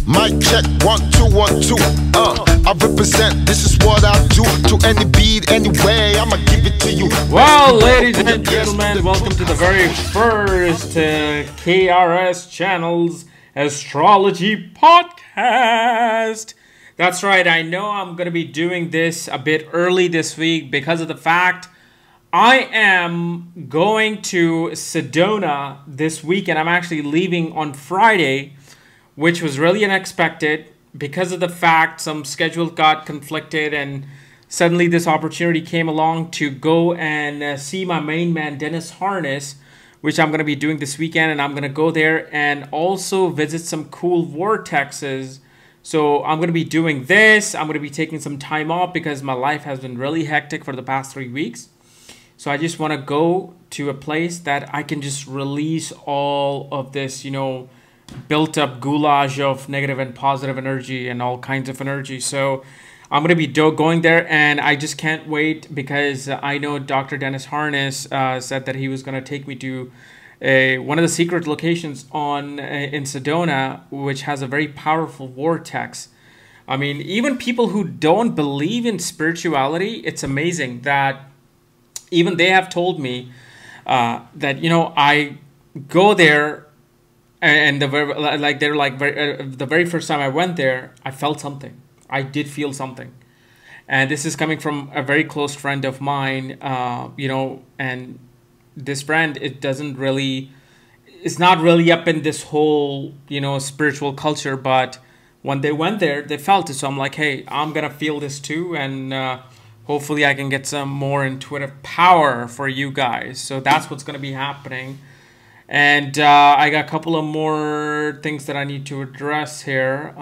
Mic check, 1 2 1 2. I represent. This is what I do to any beat, anyway. I'ma give it to you. Well, ladies and gentlemen, welcome to the very first KRS Channel's Astrology podcast. That's right. I know I'm gonna be doing this a bit early this week because of the fact I am going to Sedona this week, and I'm actually leaving on Friday, which was really unexpected because of the fact some schedules got conflicted, and suddenly this opportunity came along to go and see my main man Dennis Harness, which I'm going to be doing this weekend. And I'm going to go there and also visit some cool vortexes. So I'm going to be doing this. I'm going to be taking some time off because my life has been really hectic for the past 3 weeks. So I just want to go to a place that I can just release all of this, built up goulash of negative and positive energy and all kinds of energy. So I'm going to be going there, and I just can't wait because I know Dr. Dennis Harness said that he was going to take me to one of the secret locations in Sedona, which has a very powerful vortex. I mean, even people who don't believe in spirituality, it's amazing that even they have told me that, I go there. And the very first time I went there, I felt something. I did feel something. And this is coming from a very close friend of mine, and this friend, it's not really up in this whole, spiritual culture. But when they went there, they felt it. So I'm like, hey, I'm going to feel this too. And hopefully I can get some more intuitive power for you guys. So that's what's going to be happening. And I got a couple of more things that I need to address here.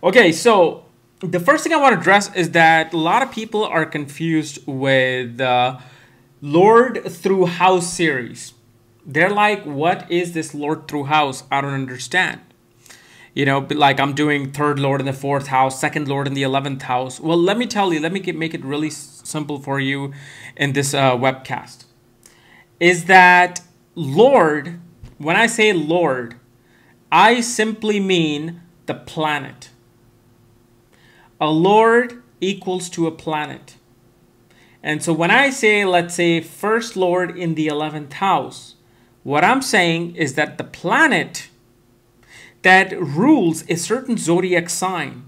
Okay, so the first thing I want to address is that a lot of people are confused with Lord through House series. They're like, what is this Lord through House? I don't understand. Like I'm doing third Lord in the 4th house, second Lord in the 11th house. Well, let me tell you, make it really simple for you in this webcast. Is that Lord, when I say Lord, I simply mean the planet. A Lord equals to a planet. And so when I say, let's say, first Lord in the 11th house, what I'm saying is that the planet that rules a certain zodiac sign,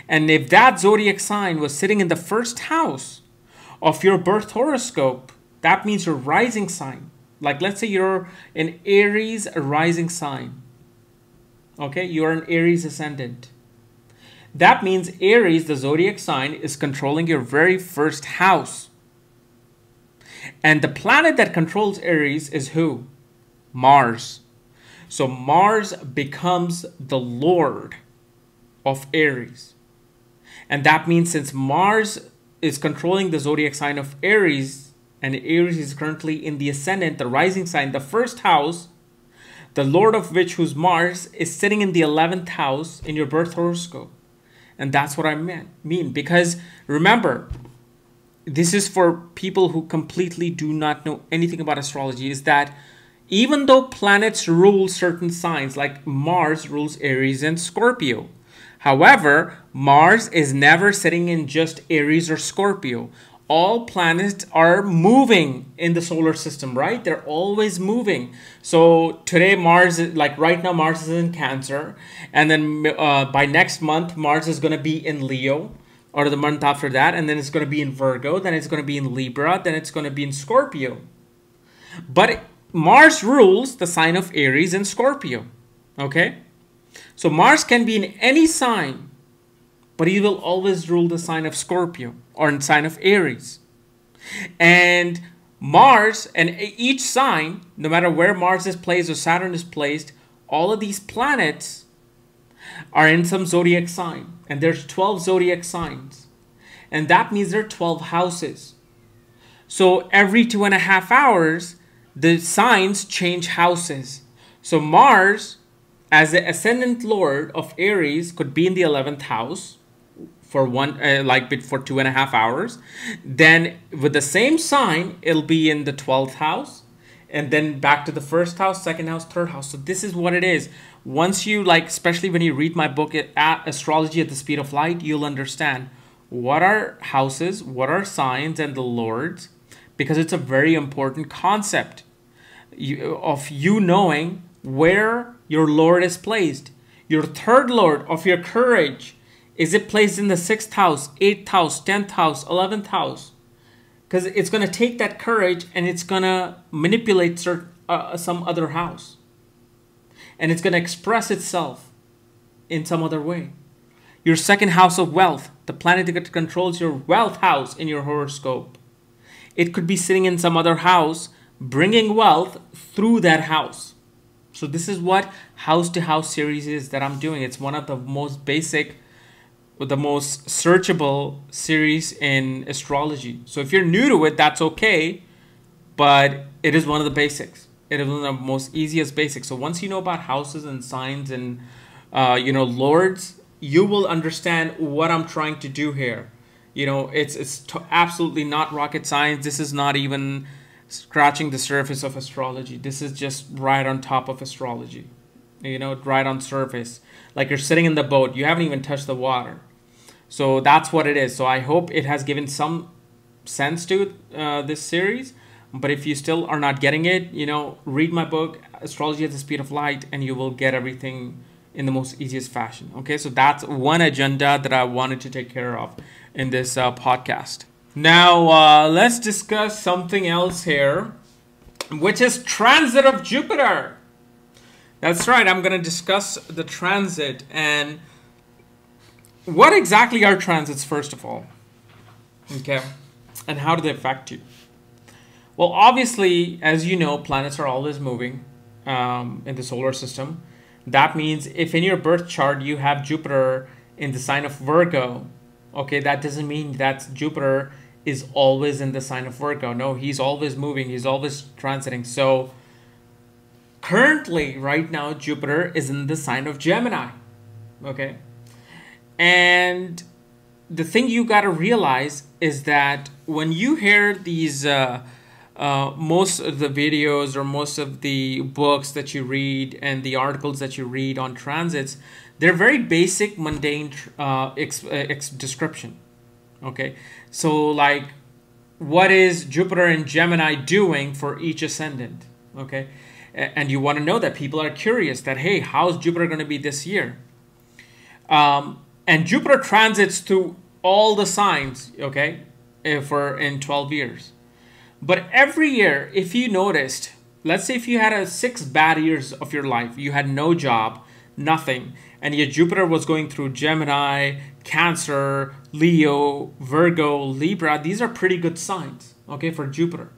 and if that zodiac sign was sitting in the 1st house of your birth horoscope, that means your rising sign. Like, let's say you're an Aries rising sign. Okay, you're an Aries ascendant. That means Aries, the zodiac sign, is controlling your very 1st house. And the planet that controls Aries is who? Mars. So Mars becomes the Lord of Aries. And that means since Mars is controlling the zodiac sign of Aries, and Aries is currently in the ascendant, the rising sign, the 1st house, the Lord of which, who's Mars, is sitting in the 11th house in your birth horoscope. And that's what I mean. Because remember, this is for people who completely do not know anything about astrology, is that even though planets rule certain signs, like Mars rules Aries and Scorpio, however, Mars is never sitting in just Aries or Scorpio. All planets are moving in the solar system, right? They're always moving. So today Mars, like right now, Mars is in Cancer. And then by next month, Mars is going to be in Leo, or the month after that. And then it's going to be in Virgo. Then it's going to be in Libra. Then it's going to be in Scorpio. But Mars rules the sign of Aries and Scorpio. Okay? So Mars can be in any sign, but he will always rule the sign of Scorpio or in sign of Aries. And Mars, and each sign, no matter where Mars is placed or Saturn is placed, all of these planets are in some zodiac sign. And there's 12 zodiac signs. And that means there are 12 houses. So every 2.5 hours, the signs change houses. So Mars, as the ascendant Lord of Aries, could be in the 11th house for 2.5 hours. Then with the same sign, it'll be in the 12th house. and then back to the first house, second house, third house. So this is what it is. Once you like, especially when you read my book at Astrology at the Speed of Light, you'll understand what are houses, what are signs and the lords, because it's a very important concept of you knowing where your lord is placed. Your third lord of your courage, is it placed in the 6th house, 8th house, 10th house, 11th house? Because it's going to take that courage and it's going to manipulate some other house. And it's going to express itself in some other way. Your 2nd house of wealth, the planet that controls your wealth house in your horoscope. It could be sitting in some other house, bringing wealth through that house. So this is what house to house series is that I'm doing. It's one of the most basic, the most searchable series in astrology. So if you're new to it, that's okay, but it is one of the basics. It is one of the most easiest basics. So once you know about houses and signs and lords, you will understand what I'm trying to do here. It's absolutely not rocket science. This is not even scratching the surface of astrology. This is just right on top of astrology. Right on surface. Like you're sitting in the boat. You haven't even touched the water. So that's what it is. So I hope it has given some sense to this series. But if you still are not getting it, read my book, Astrology at the Speed of Light, and you will get everything in the most easiest fashion. Okay, so that's one agenda that I wanted to take care of in this podcast. Now, let's discuss something else here, which is transit of Jupiter. That's right, I'm going to discuss the transit and what exactly are transits, first of all. Okay, and how do they affect you? Well, obviously, as you know, planets are always moving in the solar system. That means if in your birth chart you have Jupiter in the sign of Virgo, okay, that doesn't mean that Jupiter is always in the sign of Virgo. No, he's always moving. He's always transiting. So currently, right now, Jupiter is in the sign of Gemini, okay? And the thing you got to realize is that when you hear these most of the videos or most of the books that you read and the articles that you read on transits, they're very basic, mundane description. Okay, so like, what is Jupiter and Gemini doing for each ascendant? Okay, and you want to know that. People are curious that, hey, how's Jupiter going to be this year? And Jupiter transits through all the signs, okay, for in 12 years. But every year, if you noticed, let's say if you had 6 bad years of your life, you had no job, nothing, and your Jupiter was going through Gemini, Cancer, Leo, Virgo, Libra, these are pretty good signs, okay, for Jupiter.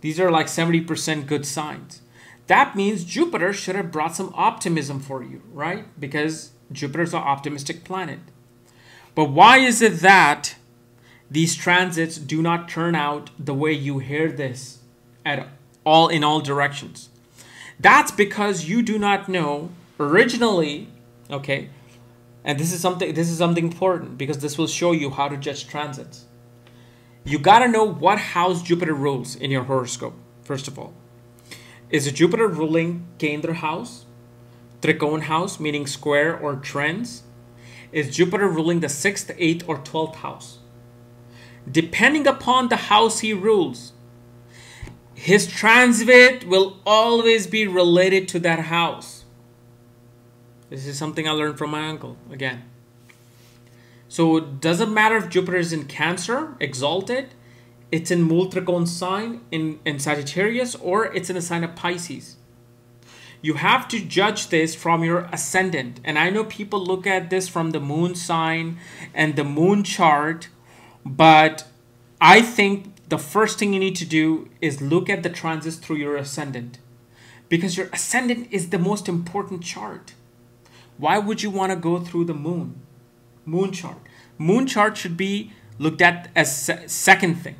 These are like 70% good signs. That means Jupiter should have brought some optimism for you, right? Because Jupiter is an optimistic planet. But why is it that these transits do not turn out the way you hear this in all directions? That's because you do not know originally, okay, and this is something important, because this will show you how to judge transits. You got to know what house Jupiter rules in your horoscope, first of all. Is Jupiter ruling Kendra house, Trikona house, meaning square or trends? Is Jupiter ruling the 6th, 8th, or 12th house? Depending upon the house he rules, his transit will always be related to that house. This is something I learned from my uncle, again. So it doesn't matter if Jupiter is in Cancer, exalted, it's in Mool Trikona sign in Sagittarius, or it's in a sign of Pisces. You have to judge this from your ascendant. And I know people look at this from the moon sign and the moon chart, but I think the first thing you need to do is look at the transits through your ascendant, because your ascendant is the most important chart. Why would you want to go through the moon chart? Moon chart should be looked at as second thing.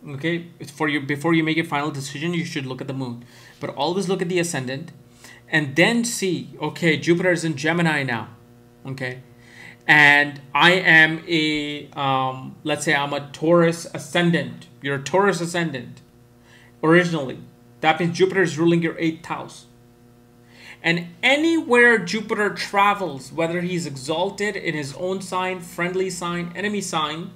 Okay, for you, before you make a final decision, you should look at the moon, but always look at the ascendant, and then see, okay, Jupiter is in Gemini now, okay, and I am a let's say I'm a Taurus ascendant. You're a Taurus ascendant originally, That means Jupiter is ruling your 8th house. And anywhere Jupiter travels, whether he's exalted in his own sign, friendly sign, enemy sign,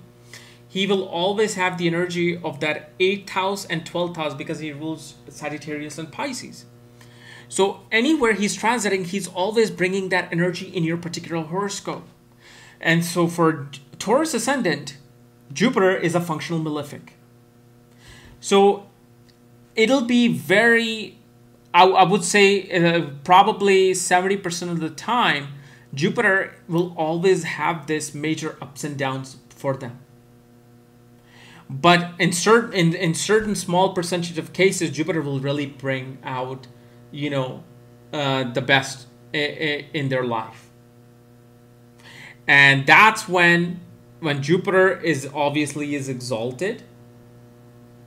he will always have the energy of that 8th house and 12th house because he rules Sagittarius and Pisces. So anywhere he's transiting, he's always bringing that energy in your particular horoscope. And so for Taurus ascendant, Jupiter is a functional malefic. So it'll be very, I would say probably 70% of the time, Jupiter will always have this major ups and downs for them. But in certain small percentage of cases, Jupiter will really bring out, you know, the best in their life. And that's when Jupiter is obviously exalted,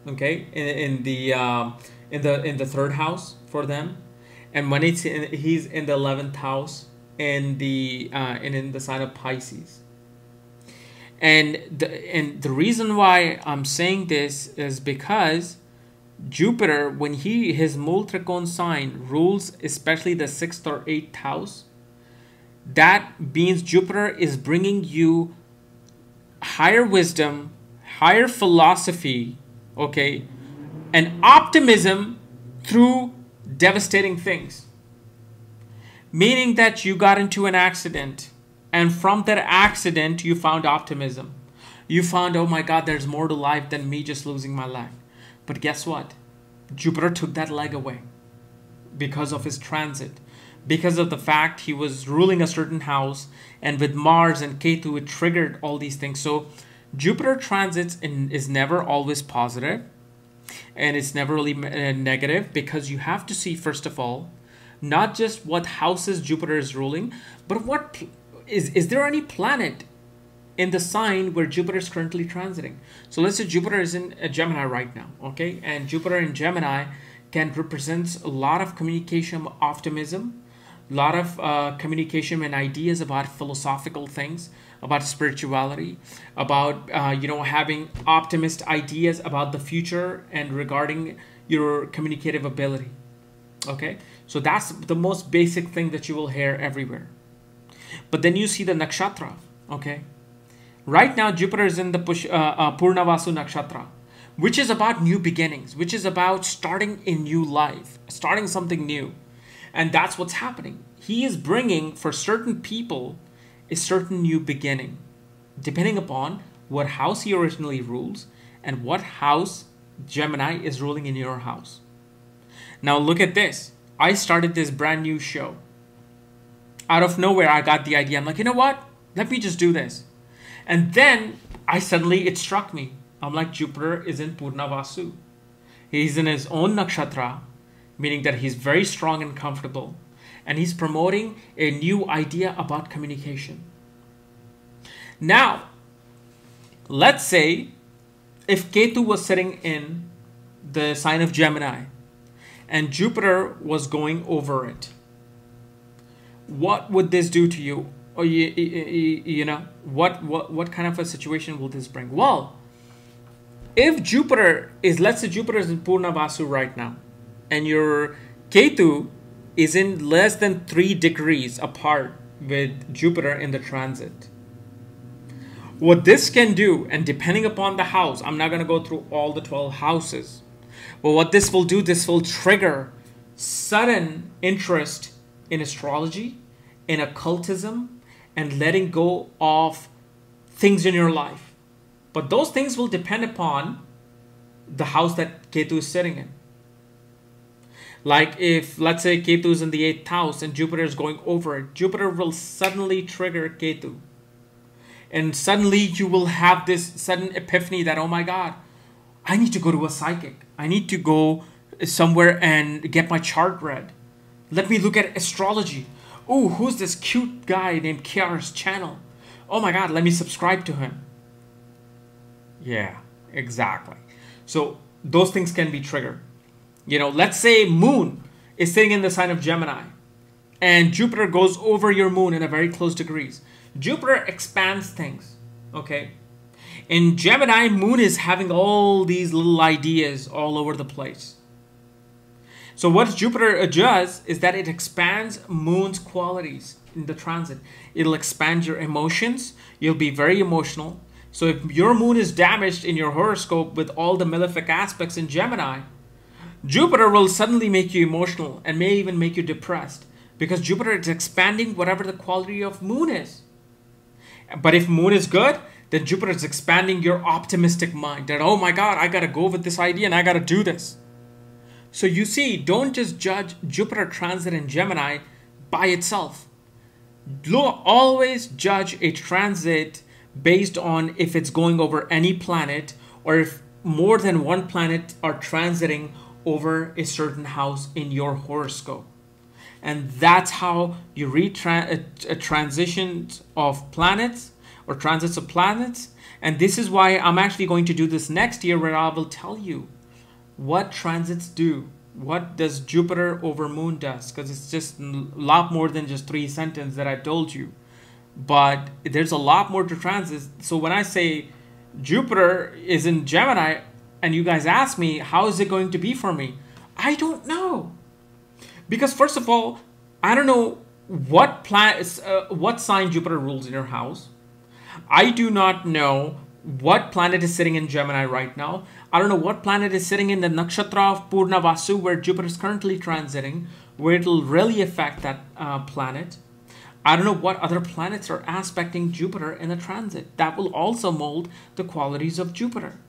okay, in the 3rd house for them, and when he's in the 11th house in the sign of Pisces. And the reason why I'm saying this is because Jupiter, when his Mool Trikon sign rules especially the 6th or 8th house, that means Jupiter is bringing you higher wisdom, higher philosophy, okay, and optimism through devastating things. Meaning that you got into an accident, and from that accident you found optimism. You found, oh my God, there's more to life than me just losing my leg. But guess what? Jupiter took that leg away because of his transit. Because of the fact he was ruling a certain house, and with Mars and Ketu, it triggered all these things. So Jupiter transits is never always positive, and it's never really negative, because you have to see, first of all, not just what houses Jupiter is ruling, but what is there any planet in the sign where Jupiter is currently transiting. So let's say Jupiter is in Gemini right now, okay? And Jupiter in Gemini can represent a lot of communication, optimism, a lot of communication and ideas about philosophical things, about spirituality, about having optimist ideas about the future and regarding your communicative ability. Okay, so that's the most basic thing that you will hear everywhere. But then you see the nakshatra. Okay, right now Jupiter is in the Purnavasu nakshatra, which is about new beginnings, which is about starting a new life, starting something new. And that's what's happening. He is bringing, for certain people, a certain new beginning, depending upon what house he originally rules and what house Gemini is ruling in your house. Now look at this. I started this brand new show. Out of nowhere, I got the idea. I'm like, you know what? Let me just do this. And then it struck me. I'm like, Jupiter is in Purnavasu. He's in his own nakshatra, meaning that he's very strong and comfortable. And he's promoting a new idea about communication. Now, let's say if Ketu was sitting in the sign of Gemini and Jupiter was going over it, what would this do to you? Or what kind of a situation will this bring? Well, if Jupiter is, let's say Jupiter is in Purnavasu right now, and your Ketu is in less than 3 degrees apart with Jupiter in the transit. What this can do, and depending upon the house, I'm not going to go through all the 12 houses, but what this will do, this will trigger sudden interest in astrology, in occultism, and letting go of things in your life. But those things will depend upon the house that Ketu is sitting in. Like if, let's say, Ketu is in the 8th house and Jupiter is going over it, Jupiter will suddenly trigger Ketu. And suddenly you will have this sudden epiphany that, oh my God, I need to go to a psychic. I need to go somewhere and get my chart read. Let me look at astrology. Oh, who's this cute guy named KRSchannel? Oh my God, let me subscribe to him. Yeah, exactly. So those things can be triggered. Let's say Moon is sitting in the sign of Gemini and Jupiter goes over your Moon in a very close degrees. Jupiter expands things, okay? In Gemini, Moon is having all these little ideas all over the place. So what Jupiter does is that it expands Moon's qualities in the transit. It'll expand your emotions. You'll be very emotional. So if your Moon is damaged in your horoscope with all the malefic aspects in Gemini, Jupiter will suddenly make you emotional and may even make you depressed, because Jupiter is expanding whatever the quality of Moon is. But if Moon is good, then Jupiter is expanding your optimistic mind. That, oh my God, I got to go with this idea and I got to do this. So you see, don't just judge Jupiter transit in Gemini by itself. Always judge a transit based on if it's going over any planet, or if more than one planet are transiting over a certain house in your horoscope. And that's how you read transitions of planets or transits of planets. And this is why I'm actually going to do this next year, where I will tell you what transits do. What does Jupiter over Moon does? Because it's just a lot more than just 3 sentences that I told you. But there's a lot more to transits. So when I say Jupiter is in Gemini and you guys ask me, how is it going to be for me? I don't know. Because first of all, I don't know what sign Jupiter rules in your house. I do not know what planet is sitting in Gemini right now. I don't know what planet is sitting in the nakshatra of Purnavasu, where Jupiter is currently transiting, where it will really affect that planet. I don't know what other planets are aspecting Jupiter in a transit. That will also mold the qualities of Jupiter.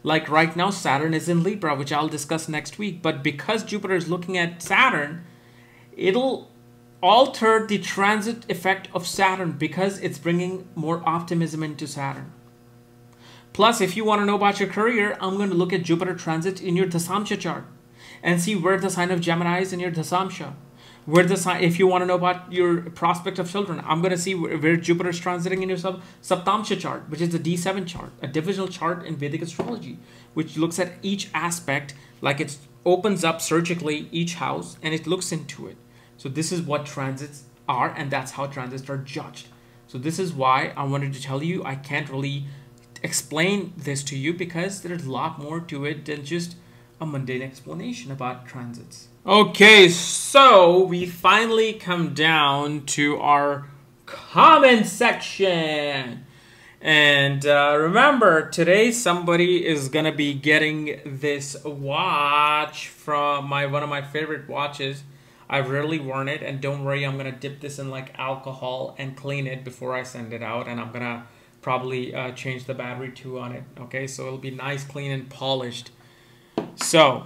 Like right now, Saturn is in Libra, which I'll discuss next week. But because Jupiter is looking at Saturn, it'll alter the transit effect of Saturn, because it's bringing more optimism into Saturn. Plus, if you want to know about your career, I'm going to look at Jupiter transit in your Dasamsha chart and see where the sign of Gemini is in your Dasamsha. If you want to know about your prospect of children, I'm going to see where Jupiter is transiting in your Saptamsha chart, which is the D7 chart, a divisional chart in Vedic Astrology, which looks at each aspect, like it opens up surgically each house and it looks into it. So this is what transits are, and that's how transits are judged. So this is why I wanted to tell you I can't really explain this to you, because there's a lot more to it than just a mundane explanation about transits. Okay, so we finally come down to our comment section. And remember, today somebody is gonna be getting this watch from one of my favorite watches. I rarely worn it, and don't worry, I'm gonna dip this in like alcohol and clean it before I send it out, and I'm gonna probably change the battery too on it. Okay, so it'll be nice, clean, and polished. So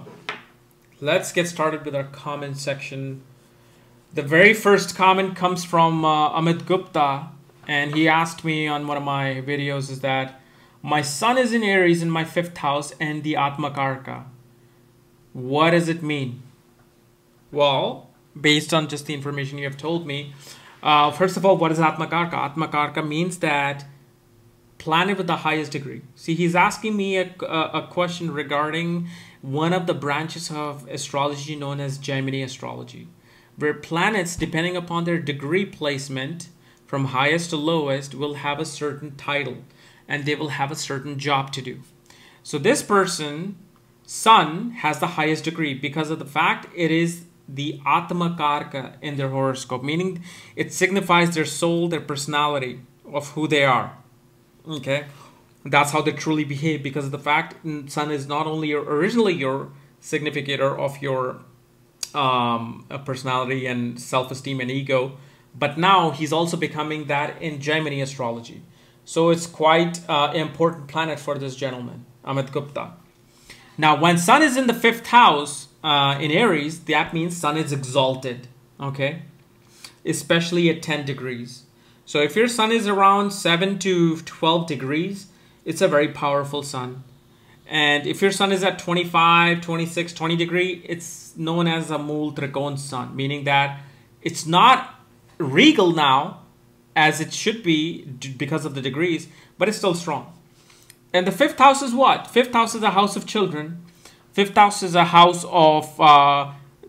let's get started with our comment section. The very first comment comes from Amit Gupta, and he asked me on one of my videos is that my sun is in Aries in my 5th house and the Atmakarka. What does it mean? Well, based on just the information you have told me, first of all, what is Atmakarka? Atmakarka means that planet with the highest degree. See, he's asking me a question regarding one of the branches of astrology known as Gemini astrology, where planets, depending upon their degree placement from highest to lowest, will have a certain title and they will have a certain job to do. So this person, Sun, has the highest degree because of the fact it is the Atmakarka in their horoscope, meaning it signifies their soul, their personality of who they are. Okay, that's how they truly behave, because of the fact Sun is not only originally your significator of your personality and self-esteem and ego, but now he's also becoming that in Gemini astrology. So it's quite an important planet for this gentleman, Amit Gupta. Now, when Sun is in the 5th house in Aries, that means Sun is exalted, okay, especially at 10 degrees. So if your Sun is around 7 to 12 degrees, it's a very powerful Sun. And if your Sun is at 25, 26, 20 degree, it's known as a Mool Trikon Sun, meaning that it's not regal now as it should be because of the degrees, but it's still strong. And the 5th house is what? 5th house is a house of children. 5th house is a house of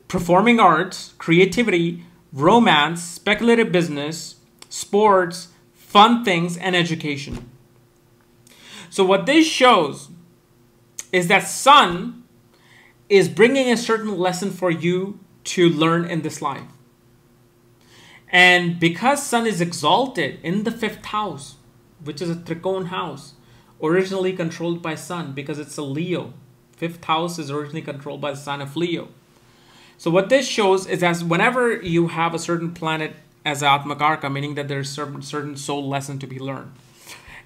performing arts, creativity, romance, speculative business, sports, fun things, and education. So what this shows is that Sun is bringing a certain lesson for you to learn in this life. And because Sun is exalted in the 5th house, which is a Trikona house, originally controlled by Sun because it's a Leo. 5th house is originally controlled by the sign of Leo. So what this shows is that whenever you have a certain planet as Atmakarka, meaning that there's certain soul lesson to be learned.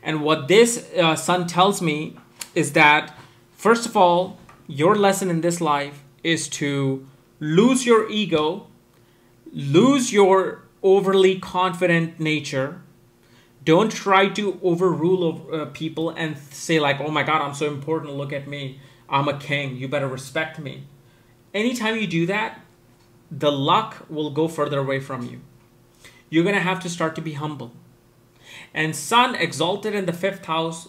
And what this Sun tells me is that, first of all, your lesson in this life is to lose your ego, lose your overly confident nature. Don't try to overrule people and say like, oh my God, I'm so important, look at me. I'm a king, you better respect me. Anytime you do that, the luck will go further away from you. You're going to have to start to be humble. And Sun exalted in the 5th house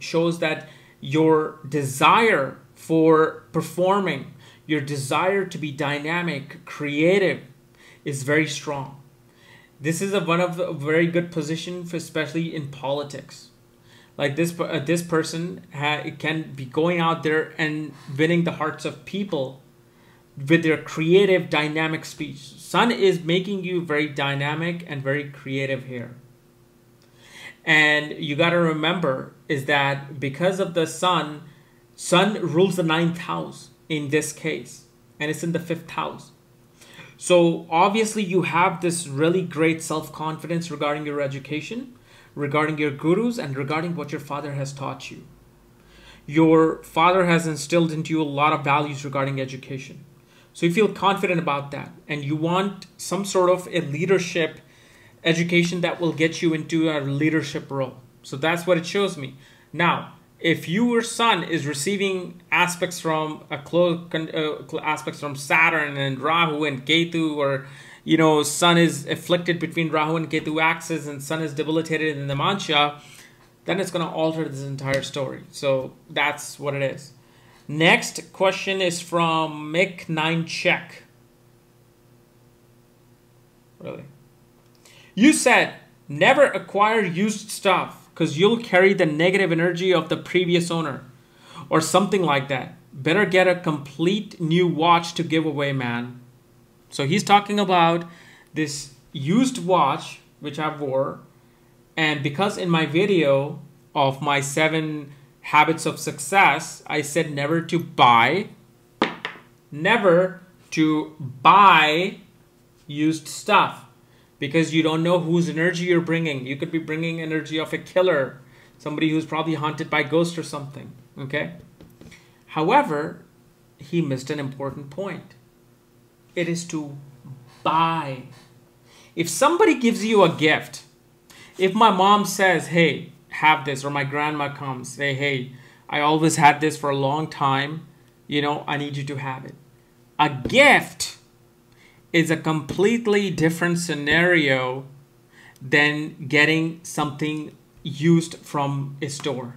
shows that your desire for performing, your desire to be dynamic, creative is very strong. This is one of a very good position, especially in politics. Like this person can be going out there and winning the hearts of people with their creative, dynamic speech. Sun is making you very dynamic and very creative here. And you got to remember is that because of the Sun rules the 9th house in this case, and it's in the 5th house. So obviously you have this really great self-confidence regarding your education, regarding your gurus, and regarding what your father has taught you. Your father has instilled into you a lot of values regarding education. So you feel confident about that, and you want some sort of a leadership education that will get you into a leadership role. So that's what it shows me. Now, if your Sun is receiving aspects from aspects from Saturn and Rahu and Ketu, or Sun is afflicted between Rahu and Ketu axis, and Sun is debilitated in the Mancha, then it's going to alter this entire story. So that's what it is. Next question is from Mick9 Check. Really? You said never acquire used stuff because you'll carry the negative energy of the previous owner or something like that. Better get a complete new watch to give away, man. So he's talking about this used watch which I wore, and because in my video of my 7 habits of success, I said never to buy used stuff. Because you don't know whose energy you're bringing. You could be bringing energy of a killer, somebody who's probably haunted by ghosts or something, okay? However, he missed an important point. It is to buy. If somebody gives you a gift, if my mom says, hey, have this, or my grandma comes, say, hey, I always had this for a long time, I need you to have it. A gift is a completely different scenario than getting something used from a store.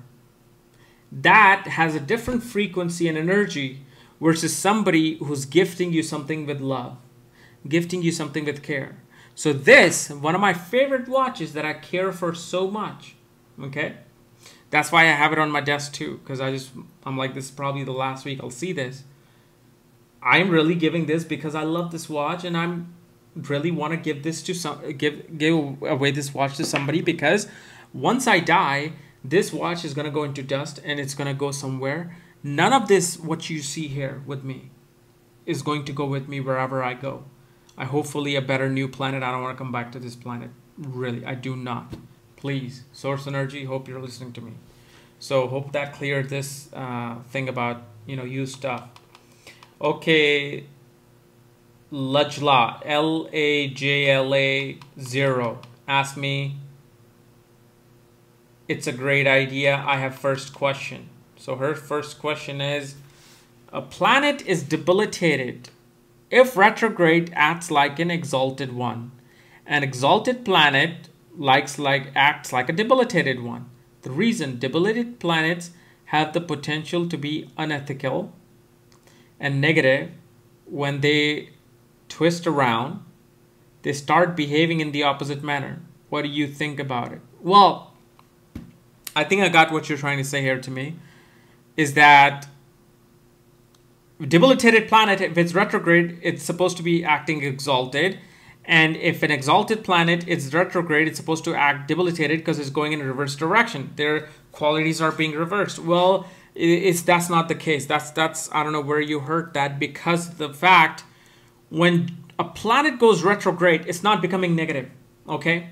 That has a different frequency and energy versus somebody who's gifting you something with love, gifting you something with care. So this, one of my favorite watches that I care for so much, okay? That's why I have it on my desk too, because I'm like, this is probably the last week I'll see this. I'm really giving this because I love this watch, and I'm really want to give this to give away this watch to somebody, because once I die, this watch is going to go into dust and it's going to go somewhere. None of this, what you see here with me, is going to go with me wherever I go. I hopefully a better new planet. I don't want to come back to this planet. Really, I do not. Please, Source Energy, hope you're listening to me. So hope that cleared this thing about, used stuff. Okay, Lajla, Lajla 0, asked me, it's a great idea. I have first question. So her first question is, a planet is debilitated if retrograde acts like an exalted one. An exalted planet acts like a debilitated one. The reason debilitated planets have the potential to be unethical and negative. When they twist around, they start behaving in the opposite manner. What do you think about it? Well, I think I got what you're trying to say here to me, is that debilitated planet, if it's retrograde, it's supposed to be acting exalted. And if an exalted planet is retrograde, it's supposed to act debilitated because it's going in a reverse direction. Their qualities are being reversed. Well, that's not the case. That's I don't know where you heard that, because the fact when a planet goes retrograde, it's not becoming negative. Okay?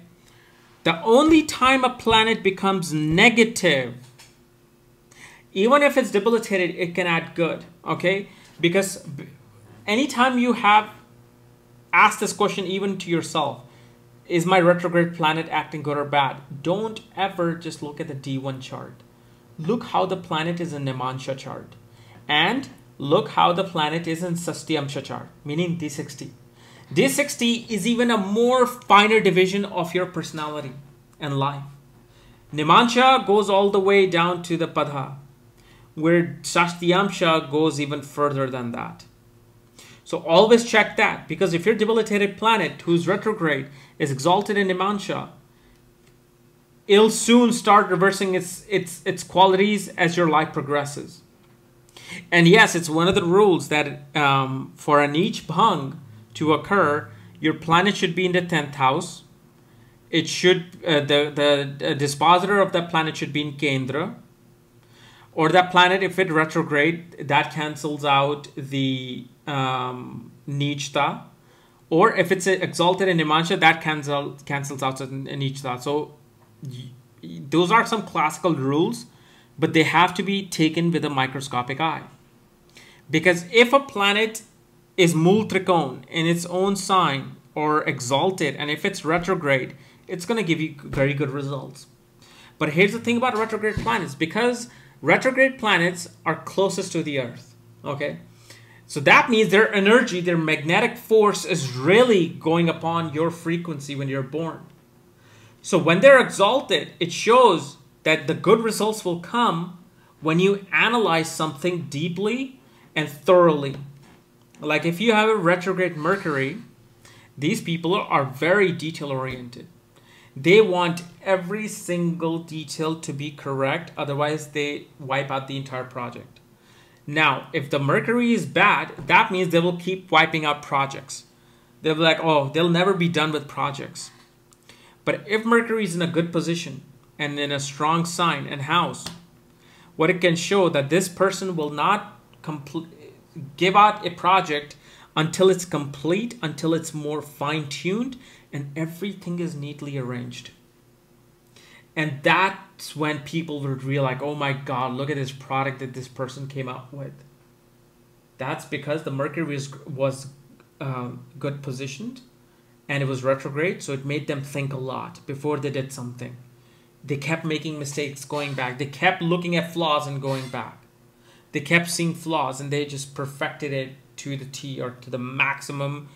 The only time a planet becomes negative, even if it's debilitated, it can add good. Okay? Because anytime you have asked this question even to yourself, is my retrograde planet acting good or bad? Don't ever just look at the D1 chart. Look how the planet is in Nimansha chart. And look how the planet is in Sastyamsha chart, meaning D60. D60 is even a more finer division of your personality and life. Nimansha goes all the way down to the Padha, where Sastyamsha goes even further than that. So always check that, because if your debilitated planet whose retrograde is exalted in Nimansha, it'll soon start reversing its qualities as your life progresses. And yes, it's one of the rules that for a niche bhang to occur, your planet should be in the 10th house. It should the dispositor of that planet should be in Kendra. Or that planet, if it retrograde, that cancels out the Nichta. Or if it's exalted in Nimansha, that cancels out Nichta. So those are some classical rules, but they have to be taken with a microscopic eye. Because if a planet is Mool Trikon in its own sign or exalted, and if it's retrograde, it's going to give you very good results. But here's the thing about retrograde planets, because retrograde planets are closest to the Earth, okay? So that means their energy, their magnetic force is really going upon your frequency when you're born. So when they're exalted, it shows that the good results will come when you analyze something deeply and thoroughly. Like if you have a retrograde Mercury, these people are very detail-oriented. They want every single detail to be correct, otherwise they wipe out the entire project. Now, if the Mercury is bad, that means they will keep wiping out projects. They'll be like, oh, they'll never be done with projects. But if Mercury is in a good position and in a strong sign and house, what it can show that this person will not give out a project until it's complete, until it's more fine-tuned, and everything is neatly arranged. And that's when people would realize, oh my God, look at this product that this person came up with. That's because the Mercury was good positioned and it was retrograde, so it made them think a lot before they did something. They kept making mistakes, going back. They kept looking at flaws and going back. They kept seeing flaws and they just perfected it to the T, or to the maximum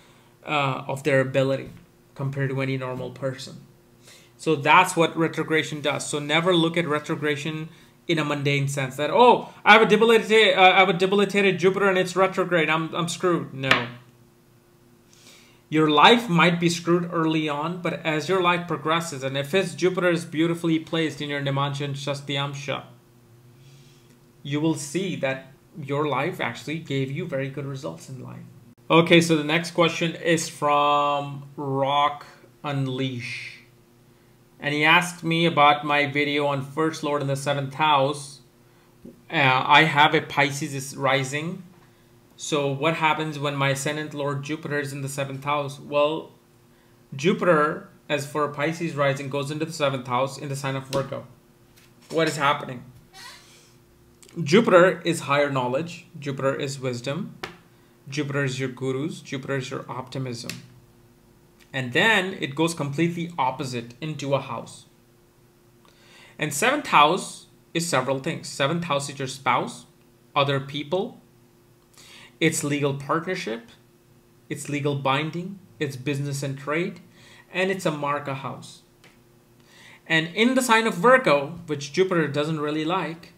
of their ability compared to any normal person. So that's what retrogression does. So never look at retrogression in a mundane sense that, oh, I have a debilitated Jupiter and it's retrograde, I'm screwed. No. Your life might be screwed early on, but as your life progresses, and if his Jupiter is beautifully placed in your Nimansha and Shastyamsha, you will see that your life actually gave you very good results in life. Okay, so the next question is from Rock Unleash. And he asked me about my video on First Lord in the 7th house. I have a Pisces rising. So what happens when my Ascendant Lord Jupiter is in the 7th house? Well, Jupiter, as for Pisces rising, goes into the 7th house in the sign of Virgo. What is happening? Jupiter is higher knowledge. Jupiter is wisdom. Jupiter is your gurus. Jupiter is your optimism. And then it goes completely opposite into a house. And 7th house is several things. 7th house is your spouse, other people. It's legal partnership. It's legal binding. It's business and trade. And it's a Marka house. And in the sign of Virgo, which Jupiter doesn't really like,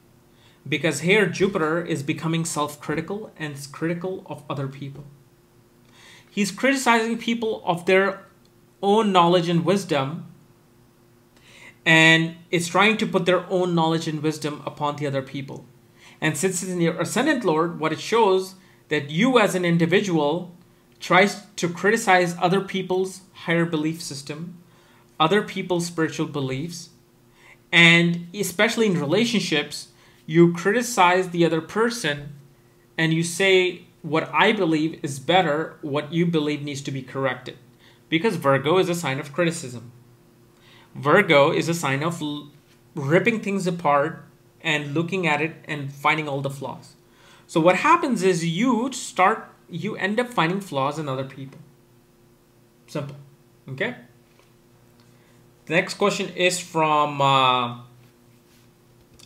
because here Jupiter is becoming self-critical and is critical of other people. He's criticizing people of their own knowledge and wisdom, and it's trying to put their own knowledge and wisdom upon the other people. And since it's in your Ascendant Lord, what it shows that you as an individual tries to criticize other people's higher belief system, other people's spiritual beliefs, and especially in relationships, you criticize the other person and you say, what I believe is better, what you believe needs to be corrected. Because Virgo is a sign of criticism. Virgo is a sign of ripping things apart and looking at it and finding all the flaws. So what happens is you end up finding flaws in other people. Simple. Okay? The next question is from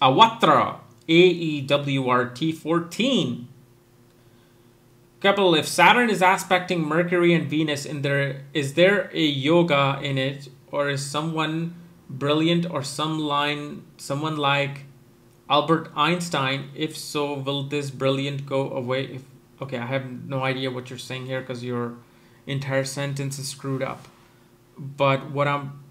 Awatra, AEWRT 14. Kapiel, if Saturn is aspecting Mercury and Venus is there a yoga in it, or is someone brilliant or someone like Albert Einstein? If so, will this brilliant go away? Okay, I have no idea what you're saying here because your entire sentence is screwed up. But what I'm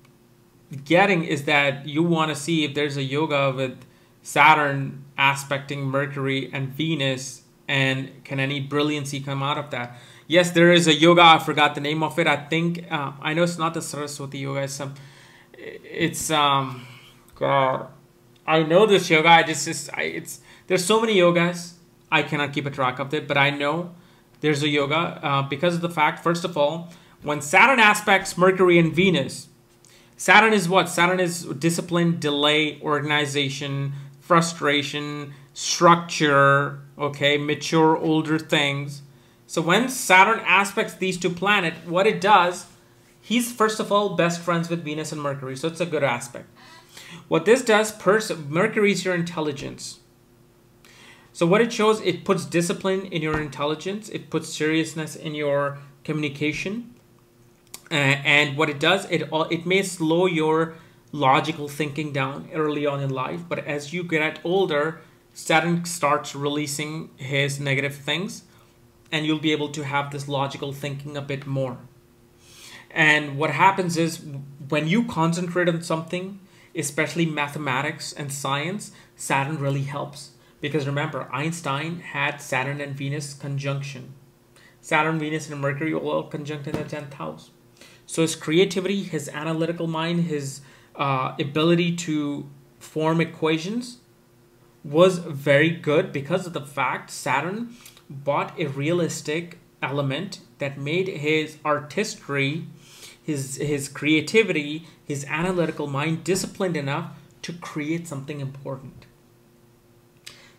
getting is that you want to see if there's a yoga with Saturn aspecting Mercury and Venus, and can any brilliancy come out of that? Yes, there is a yoga. I forgot the name of it. I think I know it's not the Saraswati yoga. God, I know this yoga. There's so many yogas. I cannot keep a track of it, but I know there's a yoga because of the fact, first of all, when Saturn aspects Mercury and Venus, Saturn is what? Saturn is discipline, delay, organization, frustration, structure, okay, mature, older things. So when Saturn aspects these two planets, what it does, he's first of all best friends with Venus and Mercury, so it's a good aspect. What this does, Mercury is your intelligence. So what it shows, it puts discipline in your intelligence, it puts seriousness in your communication, and what it does, it may slow your logical thinking down early on in life, but as you get older, Saturn starts releasing his negative things, and you'll be able to have this logical thinking a bit more. And what happens is when you concentrate on something, especially mathematics and science, Saturn really helps. Because remember, Einstein had Saturn and Venus conjunction. Saturn, Venus, and Mercury all conjunct in the 10th house. So his creativity, his analytical mind, his ability to form equations was very good because of the fact Saturn brought a realistic element that made his artistry, his creativity, his analytical mind disciplined enough to create something important.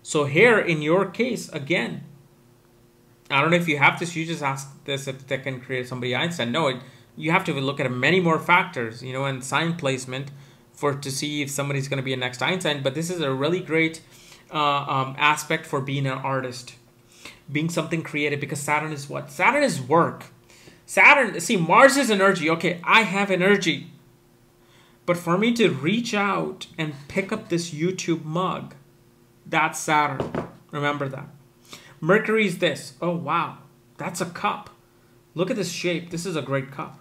So here in your case, again, I don't know if you have this, you just ask this if they can create somebody Einstein. No, you have to look at many more factors, and sign placement to see if somebody's going to be a next Einstein. But this is a really great aspect for being an artist, being something creative, because Saturn is what? Saturn is work. Saturn, see, Mars is energy. Okay, I have energy. But for me to reach out and pick up this YouTube mug, that's Saturn. Remember that. Mercury is this. Oh, wow. That's a cup. Look at this shape. This is a great cup.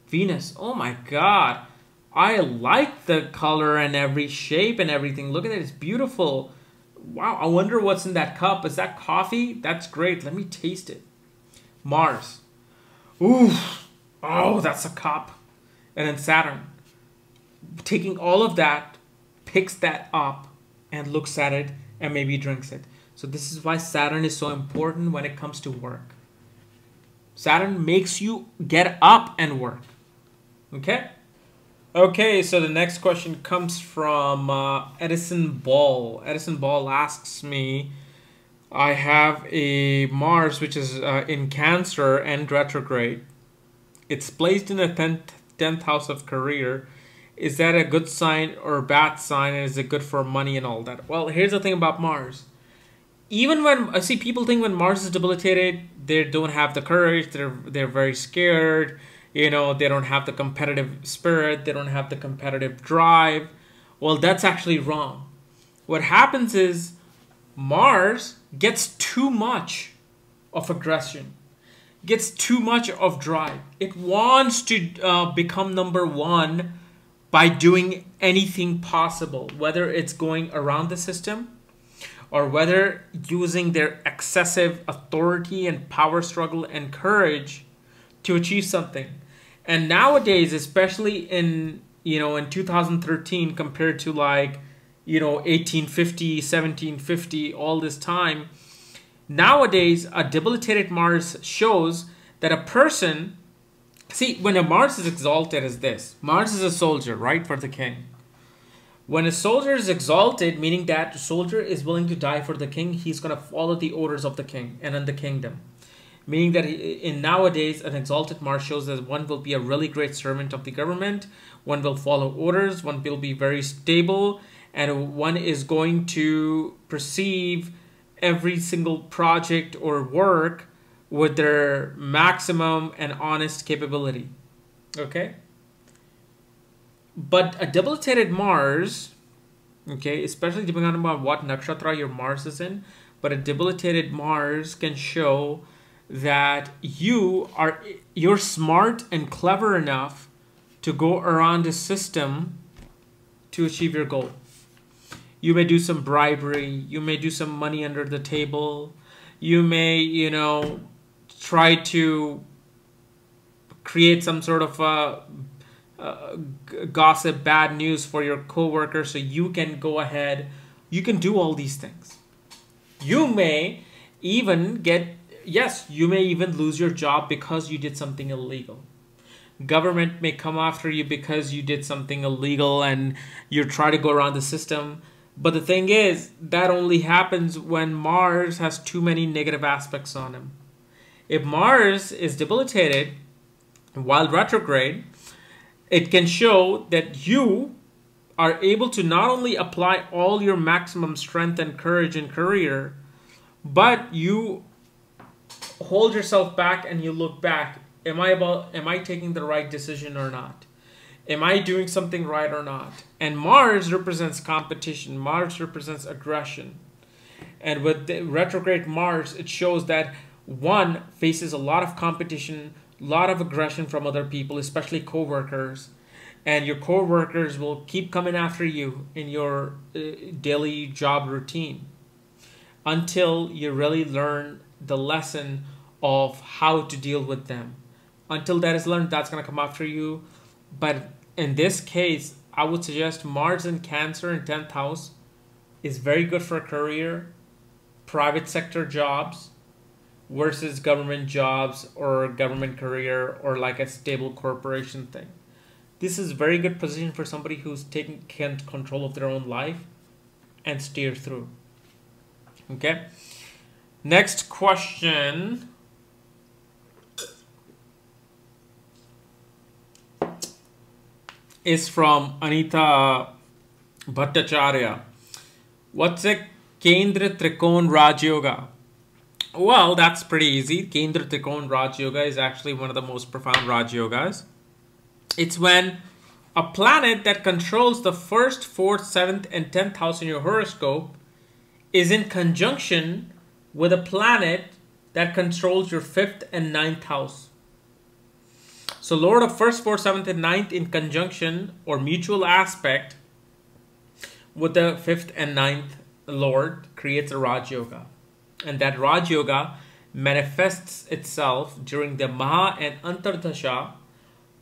Venus. Oh, my God. I like the color and every shape and everything. Look at it. It's beautiful. Wow. I wonder what's in that cup. Is that coffee? That's great. Let me taste it. Mars. Ooh. Oh, that's a cup. And then Saturn. Taking all of that, picks that up and looks at it and maybe drinks it. So this is why Saturn is so important when it comes to work. Saturn makes you get up and work. Okay? Okay, so the next question comes from Edison Ball. Edison Ball asks me, I have a Mars which is in Cancer and retrograde. It's placed in the 10th house of career. Is that a good sign or a bad sign? And is it good for money and all that? Well, here's the thing about Mars. Even when, I see people think when Mars is debilitated, they don't have the courage, they're very scared, they don't have the competitive spirit, they don't have the competitive drive. Well, that's actually wrong. What happens is Mars gets too much of aggression, gets too much of drive. It wants to become number one by doing anything possible, whether it's going around the system, or whether using their excessive authority and power struggle and courage to achieve something. And nowadays, especially in, in 2013 compared to 1850, 1750, all this time, nowadays a debilitated Mars shows that a person, see, when a Mars is exalted as this, Mars is a soldier, right, for the king. When a soldier is exalted, meaning that the soldier is willing to die for the king, he's going to follow the orders of the king and in the kingdom. Meaning that in nowadays, an exalted Mars shows that one will be a really great servant of the government, one will follow orders, one will be very stable, and one is going to perceive every single project or work with their maximum and honest capability. Okay? But a debilitated Mars, okay, especially depending on what nakshatra your Mars is in, but a debilitated Mars can show that you're smart and clever enough to go around the system to achieve your goal. You may do some bribery, you may do some money under the table, you may, try to create some sort of gossip, bad news for your coworker so you can go ahead. You can do all these things. You may even you may even lose your job because you did something illegal. Government may come after you because you did something illegal and you try to go around the system. But the thing is, that only happens when Mars has too many negative aspects on him. If Mars is debilitated while retrograde, it can show that you are able to not only apply all your maximum strength and courage in career, but you hold yourself back and you look back. Am I taking the right decision or not? Am I doing something right or not? And Mars represents competition. Mars represents aggression. And with the retrograde Mars, it shows that one faces a lot of competition, a lot of aggression from other people, especially co-workers. And your co-workers will keep coming after you in your daily job routine until you really learn the lesson of how to deal with them. Until that is learned, that's going to come after you. But in this case, I would suggest Mars in Cancer in 10th house is very good for a career, private sector jobs versus government jobs or government career or like a stable corporation thing. This is a very good position for somebody who's taking control of their own life and steer through. Okay. Next question is from Anita Bhattacharya. What's a Kendra Trikon Raj Yoga? Well, that's pretty easy. Kendra Trikon Raj Yoga is actually one of the most profound Raj Yogas. It's when a planet that controls the 1st, 4th, 7th, and 10th house in your horoscope is in conjunction with a planet that controls your 5th and 9th house. So Lord of 1st, 4th, 7th, and 9th in conjunction or mutual aspect with the 5th and 9th Lord creates a Raj Yoga. And that Raj Yoga manifests itself during the Maha and Antardasha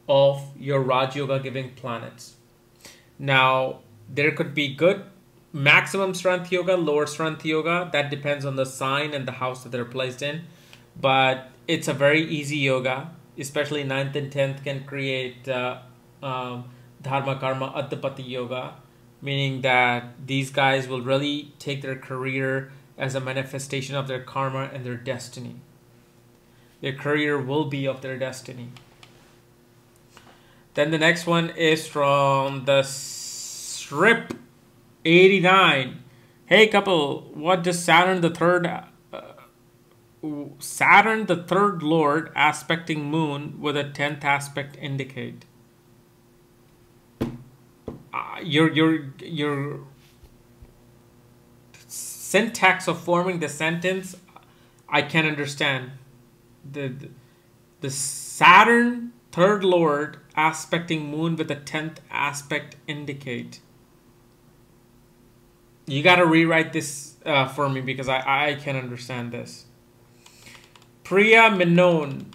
of your Raj Yoga giving planets. Now, there could be good maximum strength yoga, lower strength yoga. That depends on the sign and the house that they're placed in. But it's a very easy yoga. Especially 9th and 10th can create Dharma Karma Adhipati Yoga. Meaning that these guys will really take their career as a manifestation of their karma and their destiny. Their career will be of their destiny. Then the next one is from the Strip 89. Hey couple, what does Saturn the third Lord aspecting Moon with a 10th aspect indicate? Your syntax of forming the sentence, I can understand. The Saturn third Lord aspecting Moon with a 10th aspect indicate. You got to rewrite this for me because I can understand this. Priya Menon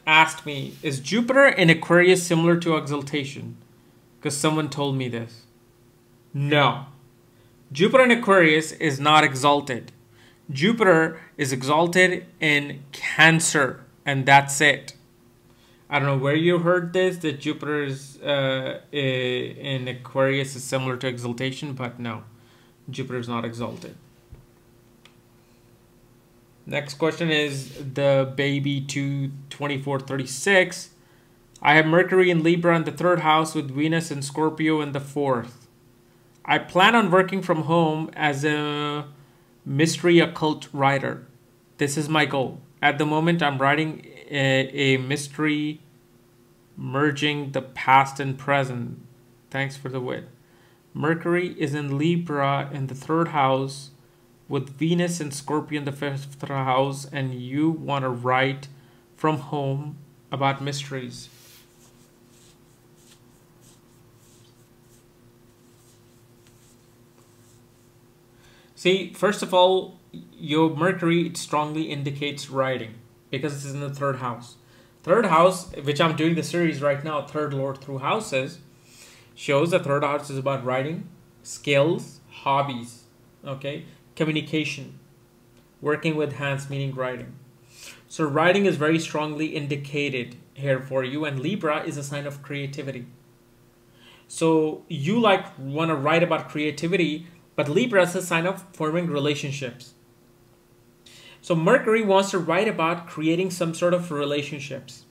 asked me, is Jupiter in Aquarius similar to exaltation? Because someone told me this. No. Jupiter in Aquarius is not exalted. Jupiter is exalted in Cancer, and that's it. I don't know where you heard this, that Jupiter is in Aquarius is similar to exaltation, but no, Jupiter is not exalted. Next question is the baby 22436. I have Mercury in Libra in the 3rd house with Venus and Scorpio in the 4th. I plan on working from home as a mystery occult writer. This is my goal. At the moment, I'm writing a mystery merging the past and present. Thanks for the wit. Mercury is in Libra in the 3rd house with Venus and Scorpio in the 5th house, and you want to write from home about mysteries. See, first of all, your Mercury strongly indicates writing because it's in the 3rd house. 3rd house, which I'm doing the series right now, 3rd Lord through houses, shows the 3rd house is about writing, skills, hobbies, okay, communication, working with hands, meaning writing. So writing is very strongly indicated here for you, and Libra is a sign of creativity. So you want to write about creativity, but Libra is a sign of forming relationships. So Mercury wants to write about creating some sort of relationships.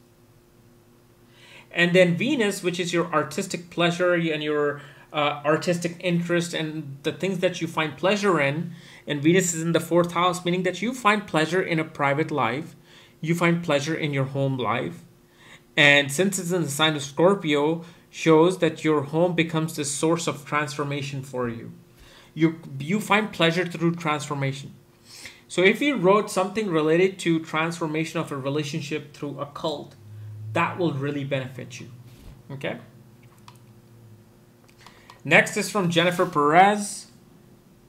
And then Venus, which is your artistic pleasure and your artistic interest and the things that you find pleasure in, and Venus is in the 4th house, meaning that you find pleasure in a private life, you find pleasure in your home life. And since it's in the sign of Scorpio, shows that your home becomes the source of transformation for you. You find pleasure through transformation. So if you wrote something related to transformation of a relationship through occult, that will really benefit you. Okay. Next is from Jennifer Perez.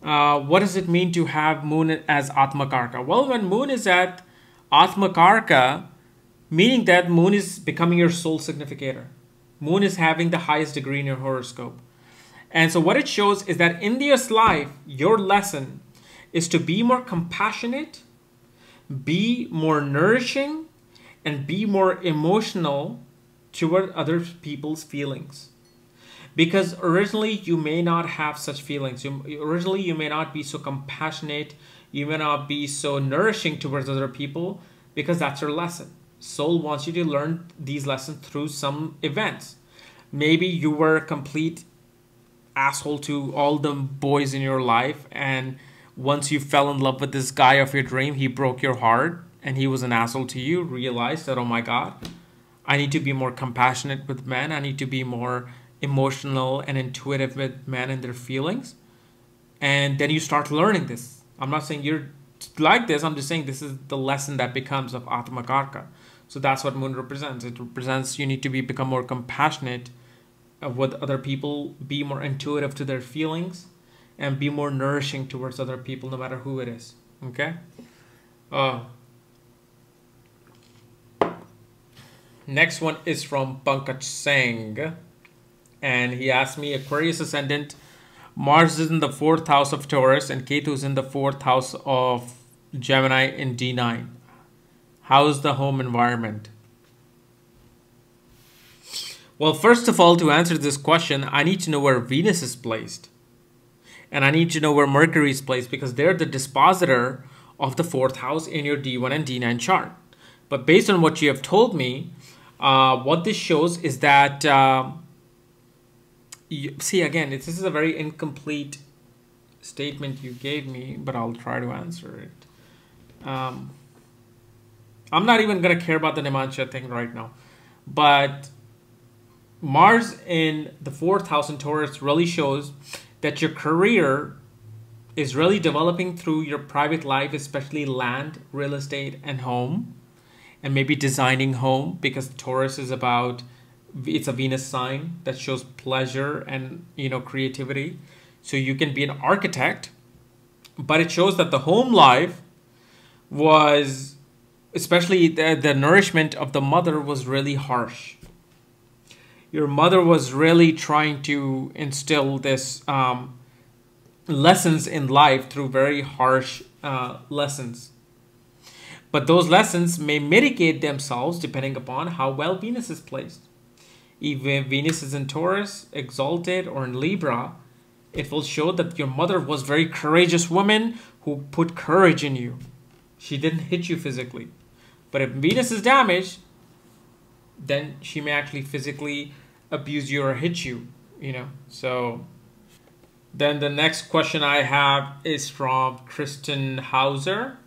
What does it mean to have Moon as Atmakarka? Well, when Moon is at Atmakarka, meaning that Moon is becoming your soul significator. Moon is having the highest degree in your horoscope. And so what it shows is that in this life, your lesson is to be more compassionate, be more nourishing, and be more emotional toward other people's feelings. Because originally you may not have such feelings. Originally you may not be so compassionate. You may not be so nourishing towards other people because that's your lesson. Soul wants you to learn these lessons through some events. Maybe you were a complete asshole to all the boys in your life, and once you fell in love with this guy of your dream, he broke your heart and he was an asshole to you. Realized that, oh my God, I need to be more compassionate with men. I need to be more emotional and intuitive with men and their feelings. And then you start learning this. I'm not saying you're like this. I'm just saying this is the lesson that becomes of Atmakarka. So that's what Moon represents. It represents you need to become more compassionate with other people, be more intuitive to their feelings, and be more nourishing towards other people, no matter who it is. Okay? Next one is from Pankaj Singh. And he asked me, Aquarius ascendant, Mars is in the 4th house of Taurus, and Ketu is in the 4th house of Gemini in D9. How's the home environment? Well, first of all, to answer this question, I need to know where Venus is placed. And I need to know where Mercury is placed because they're the dispositor of the 4th house in your D1 and D9 chart. But based on what you have told me, what this shows is that, see, again, this is a very incomplete statement you gave me, but I'll try to answer it. I'm not even going to care about the Nimansha thing right now. But Mars in the 4th house in Taurus really shows that your career is really developing through your private life, especially land, real estate, and home, and maybe designing home, because Taurus is about, it's a Venus sign that shows pleasure and, creativity. So you can be an architect But it shows that the home life was, especially the nourishment of the mother, was really harsh. Your mother was really trying to instill this lessons in life through very harsh lessons. But those lessons may mitigate themselves depending upon how well Venus is placed. If Venus is in Taurus, exalted, or in Libra, it will show that your mother was a very courageous woman who put courage in you. She didn't hit you physically. But if Venus is damaged, then she may actually physically abuse you or hit you, you know. So then the next question I have is from Kristen Hauser.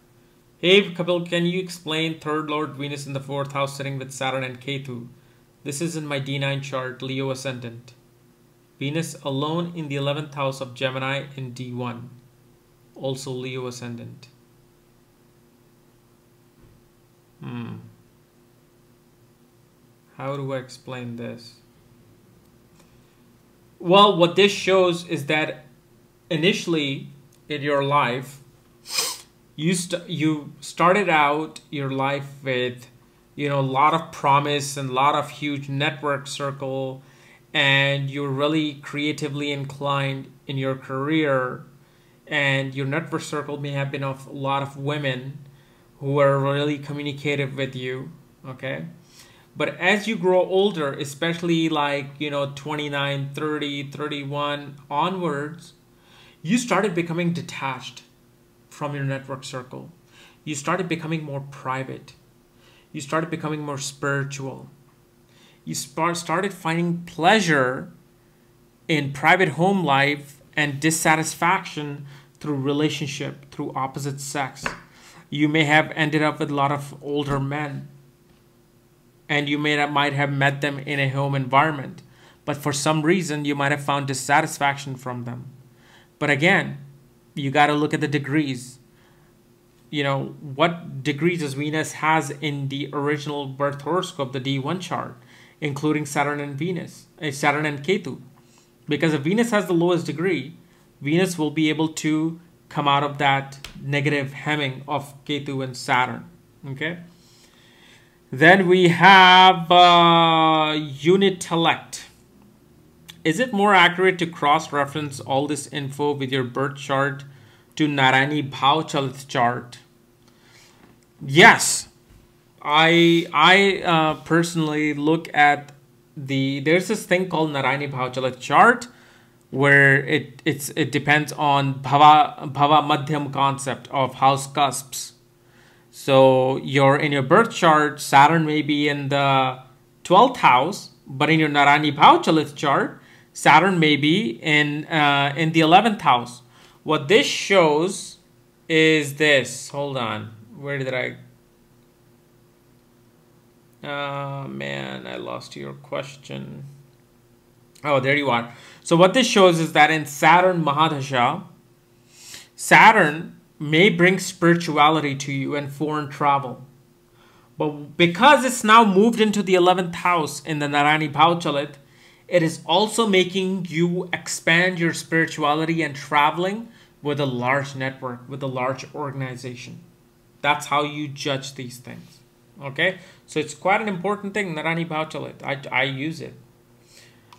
Hey Kapiel, can you explain third Lord Venus in the 4th house sitting with Saturn and Ketu? This is in my D9 chart, Leo ascendant. Venus alone in the 11th house of Gemini in D1. Also Leo ascendant. How do I explain this? Well, what this shows is that initially in your life, you started out your life with, you know, a lot of promise and a lot of huge network circle, and you're really creatively inclined in your career, and your network circle may have been of a lot of women who are really communicative with you, okay? But as you grow older, especially like, you know, 29, 30, 31 onwards, you started becoming detached from your network circle. You started becoming more private. You started becoming more spiritual. You started finding pleasure in private home life and dissatisfaction through relationship, through opposite sex. You may have ended up with a lot of older men, and you might have met them in a home environment, but for some reason you might have found dissatisfaction from them. But again, you got to look at the degrees. You know, what degrees does Venus has in the original birth horoscope, the D1 chart, including Saturn and Venus, Saturn and Ketu. Because if Venus has the lowest degree, Venus will be able to come out of that negative hemming of Ketu and Saturn. Okay. Then we have Unitellect. Is it more accurate to cross-reference all this info with your birth chart to Narayani Bhavachalit chart? Yes. I personally look at there's this thing called Narayani Bhavachalit chart, where it depends on Bhava Madhyam concept of house cusps. So in your birth chart, Saturn may be in the 12th house, but in your Narayani Bhavachalit chart, Saturn may be in the 11th house. What this shows is this. Hold on. Where did I... man, I lost your question. Oh, there you are. So what this shows is that in Saturn Mahadasha, Saturn may bring spirituality to you and foreign travel. But because it's now moved into the 11th house in the Narayani Bhavachalit, it is also making you expand your spirituality and traveling with a large network, with a large organization. That's how you judge these things. Okay? So it's quite an important thing, Narayani Bhavachalit. I use it.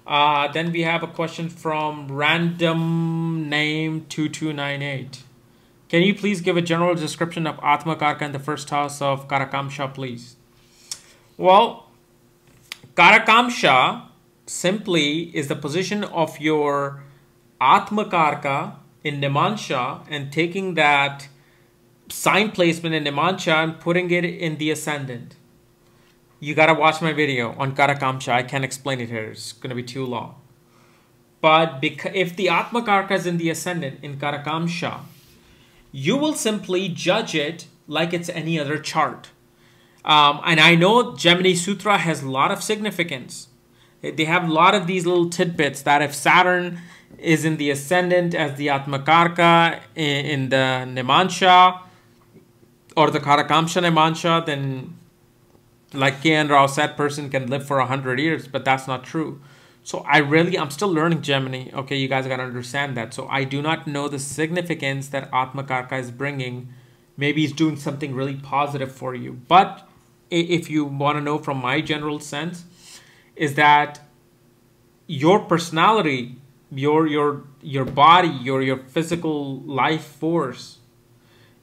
Then we have a question from random name 2298. Can you please give a general description of Atma Karka in the 1st house of Karakamsha, please? Well, Karakamsha simply is the position of your Atma Karka in Nimansha and taking that sign placement in Nimansha and putting it in the ascendant. You gotta watch my video on Karakamsha. I can't explain it here. It's gonna be too long. But if the Atma Karka is in the ascendant in Karakamsha, you will simply judge it like it's any other chart. And I know Gemini Sutra has a lot of significance. They have a lot of these little tidbits that if Saturn is in the ascendant as the Atma Karka in the Nimansha or the Karakamsha Nimansha, then like K.N. Rao said, person can live for 100 years, but that's not true. So I'm still learning Gemini. Okay, you guys got to understand that. So I do not know the significance that Atmakarka is bringing. Maybe he's doing something really positive for you. But if you want to know from my general sense, is that your personality, your body, your physical life force,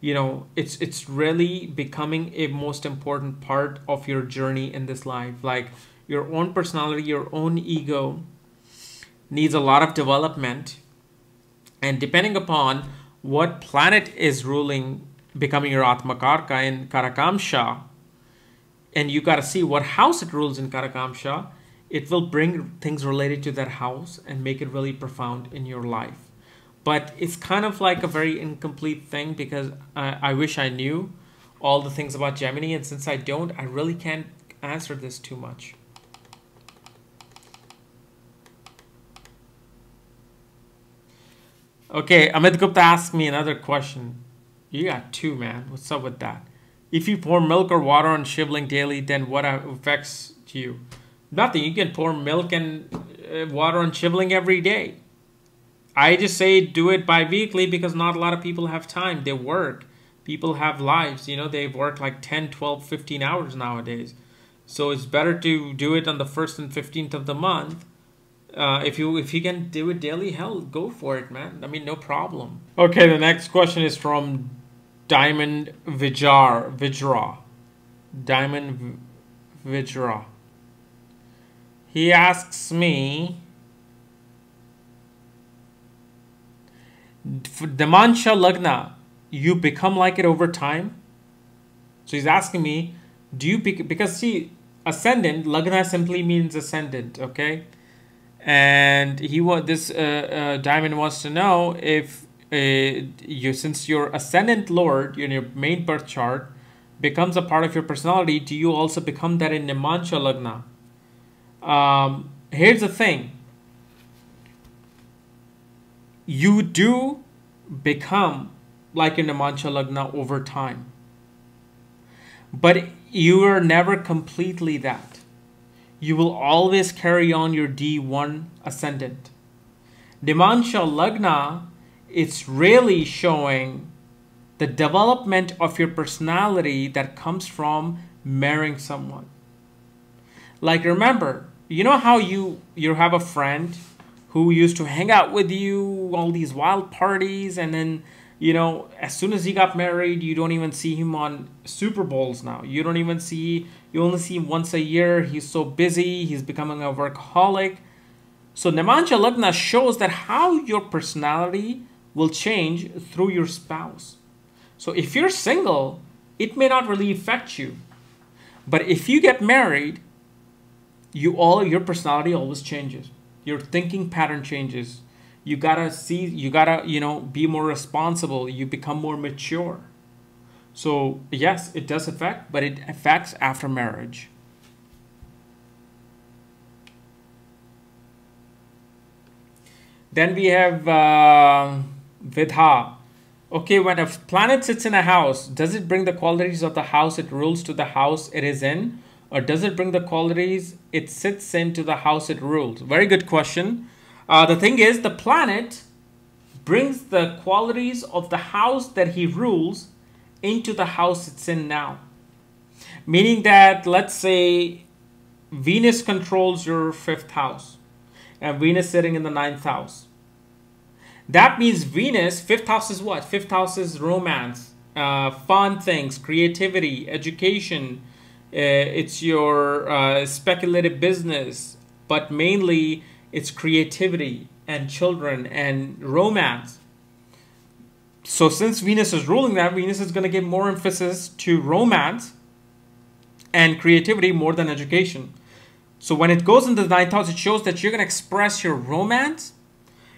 you know, it's really becoming a most important part of your journey in this life. Like your own personality, your own ego needs a lot of development. And depending upon what planet is ruling, becoming your Atmakarka in Karakamsha, and you got to see what house it rules in Karakamsha, it will bring things related to that house and make it really profound in your life. But it's kind of like a very incomplete thing, because I wish I knew all the things about Gemini, and since I don't, I really can't answer this too much. Okay, Amit Gupta asked me another question. You got two, man. What's up with that? If you pour milk or water on shivling daily, then what affects you? Nothing. You can pour milk and water on shivling every day. I just say do it bi-weekly because not a lot of people have time. They work. People have lives. You know, they work like 10, 12, 15 hours nowadays. So it's better to do it on the 1st and 15th of the month. If you can do it daily, hell, go for it, man. I mean, no problem. Okay, the next question is from Diamond Vijra. Diamond Vijra. He asks me, for Damansha Lagna, you become like it over time? So he's asking me, do you, because see, ascendant, Lagna simply means ascendant, okay? And Diamond wants to know if since your ascendant lord in your main birth chart becomes a part of your personality, do you also become that in Namansha Lagna? Here's the thing. You do become like in Namansha Lagna over time. But you are never completely that. You will always carry on your D1 ascendant. Namansha Lagna, it's really showing the development of your personality that comes from marrying someone. Like, remember, you know how you have a friend who used to hang out with you, all these wild parties, and then, you know, as soon as he got married, you don't even see him on Super Bowls now. You only see him once a year. He's so busy. He's becoming a workaholic. So Namansha Lagna shows that how your personality will change through your spouse. So if you're single, it may not really affect you. But if you get married, your personality always changes. Your thinking pattern changes. You gotta, you know, be more responsible. You become more mature. So yes, it does affect, but it affects after marriage. Then we have Vidha. Okay, when a planet sits in a house, does it bring the qualities of the house it rules to the house it is in? Or does it bring the qualities it sits in to the house it rules? Very good question. The thing is, the planet brings the qualities of the house that he rules into the house it's in now. Meaning that, let's say, Venus controls your 5th house. And Venus sitting in the 9th house. That means Venus, 5th house is what? 5th house is romance, fun things, creativity, education. It's your speculative business, but mainly it's creativity and children and romance. So since Venus is ruling that, Venus is going to give more emphasis to romance and creativity more than education. So when it goes into the 9th house, it shows that you're going to express your romance,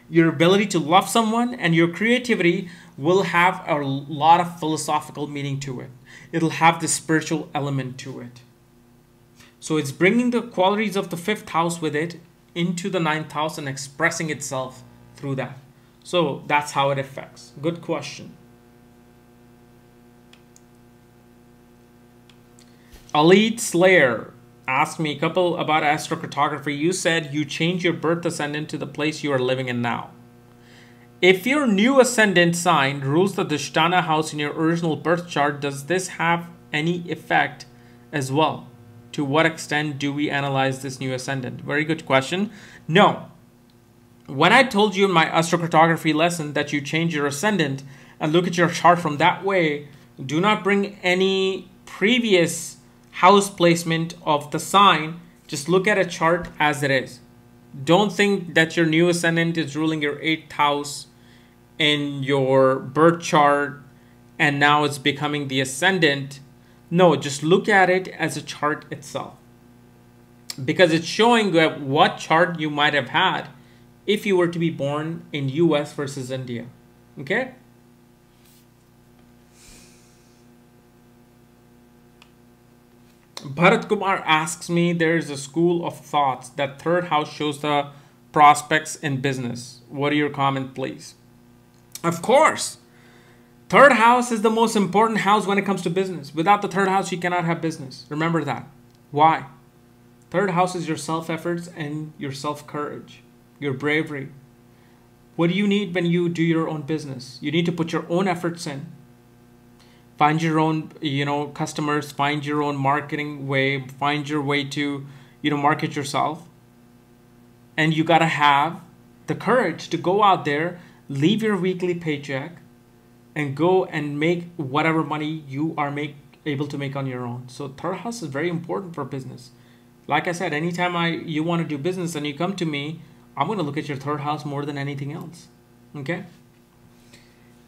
your ability to love someone, and your creativity will have a lot of philosophical meaning to it. It'll have the spiritual element to it. So it's bringing the qualities of the 5th house with it into the 9th house and expressing itself through that. So that's how it affects. Good question. Elite Slayer asked me, Kapiel, about astrocartography. You said you change your birth ascendant to the place you are living in now. If your new ascendant sign rules the Dhisthana house in your original birth chart, does this have any effect as well? To what extent do we analyze this new ascendant? Very good question. No. When I told you in my astrocartography lesson that you change your ascendant and look at your chart from that way, do not bring any previous house placement of the sign. Just look at a chart as it is. Don't think that your new ascendant is ruling your 8th house in your birth chart and now it's becoming the ascendant. No, just look at it as a chart itself, because it's showing what chart you might have had if you were to be born in US versus India. Okay? Bharat Kumar asks me, there is a school of thoughts that 3rd house shows the prospects in business. What are your comments, please? Of course, 3rd house is the most important house when it comes to business. Without the 3rd house, you cannot have business. Remember that. Why? 3rd house is your self-efforts and your self-courage, your bravery. What do you need when you do your own business? You need to put your own efforts in. Find your own, customers, find your own marketing way, find your way to, market yourself. And you got to have the courage to go out there, leave your weekly paycheck, and go and make whatever money you are able to make on your own. So 3rd house is very important for business. Like I said, anytime you want to do business and you come to me, I'm going to look at your 3rd house more than anything else. Okay?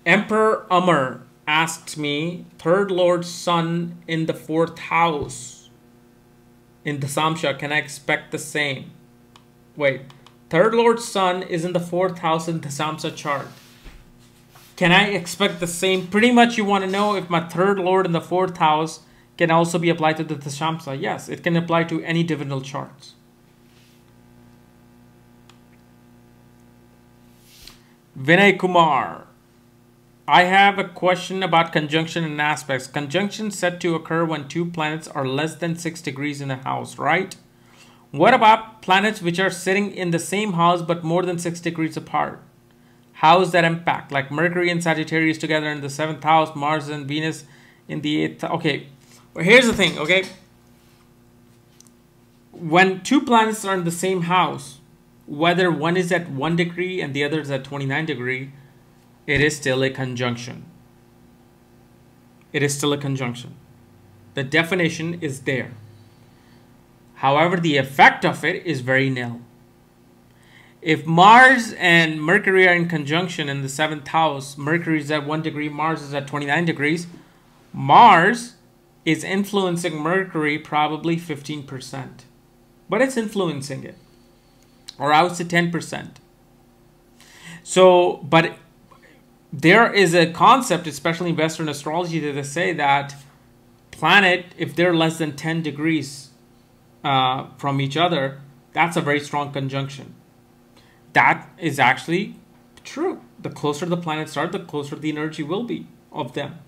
Emperor Amar asked me, 3rd Lord's Sun in the 4th house in the Samsha, can I expect the same? Wait, 3rd Lord's Sun is in the 4th house in the Samsha chart. Can I expect the same? Pretty much you want to know if my 3rd Lord in the 4th house can also be applied to the Samsha. Yes, it can apply to any divinal charts. Vinay Kumar, I have a question about conjunction and aspects. Conjunction said to occur when 2 planets are less than 6 degrees in a house, right? What about planets which are sitting in the same house but more than 6 degrees apart? How is that impact? Like Mercury and Sagittarius together in the 7th house, Mars and Venus in the 8th. Okay, well, here's the thing, okay? When 2 planets are in the same house, whether one is at 1 degree and the other is at 29 degree, it is still a conjunction. It is still a conjunction. The definition is there. However, the effect of it is very nil. If Mars and Mercury are in conjunction in the 7th house, Mercury is at 1 degree, Mars is at 29 degrees, Mars is influencing Mercury probably 15%. But it's influencing it. Or I would say 10%. So, but there is a concept, especially in Western astrology, that they say that planet, if they're less than 10 degrees from each other, that's a very strong conjunction. That is actually true. The closer the planets are, the closer the energy will be of them.